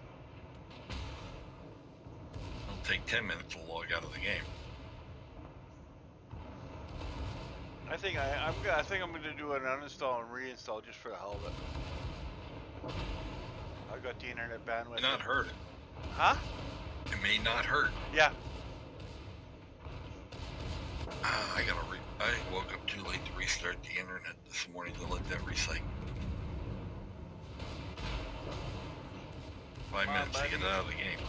S5: It'll take 10 minutes to log out of the game.
S1: I think I'm gonna do an uninstall and reinstall just for the hell of it. I got the internet bandwidth.
S5: It may not hurt it.
S1: Huh?
S5: It may not hurt.
S1: Yeah.
S5: I woke up too late to restart the internet this morning to let that recycle. 5 minutes to get it out of the game.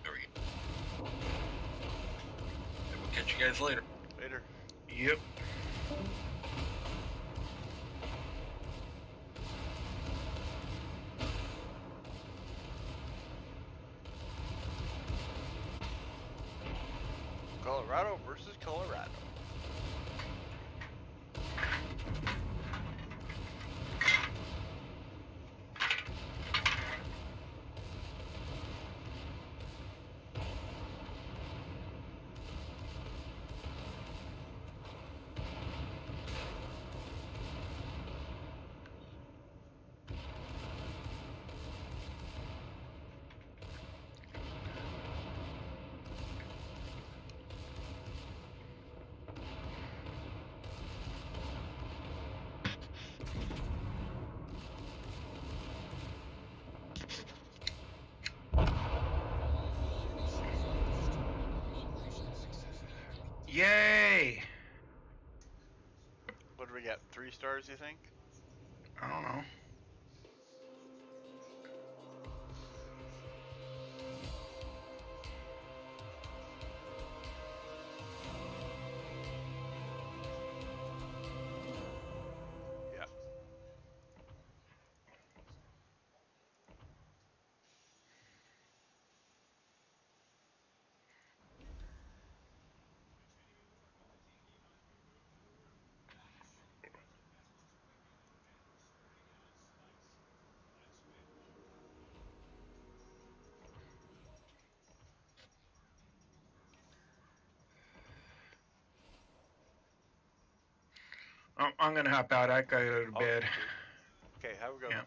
S5: There we go. And we'll catch you guys later.
S1: Later.
S7: Yep.
S1: Colorado versus Colorado.
S7: Yay!
S1: What do we get? 3 stars, you think?
S7: I don't know.
S1: Yeah.
S7: I'm gonna hop out. I gotta go to bed.
S1: Okay, have a go.
S7: Yeah.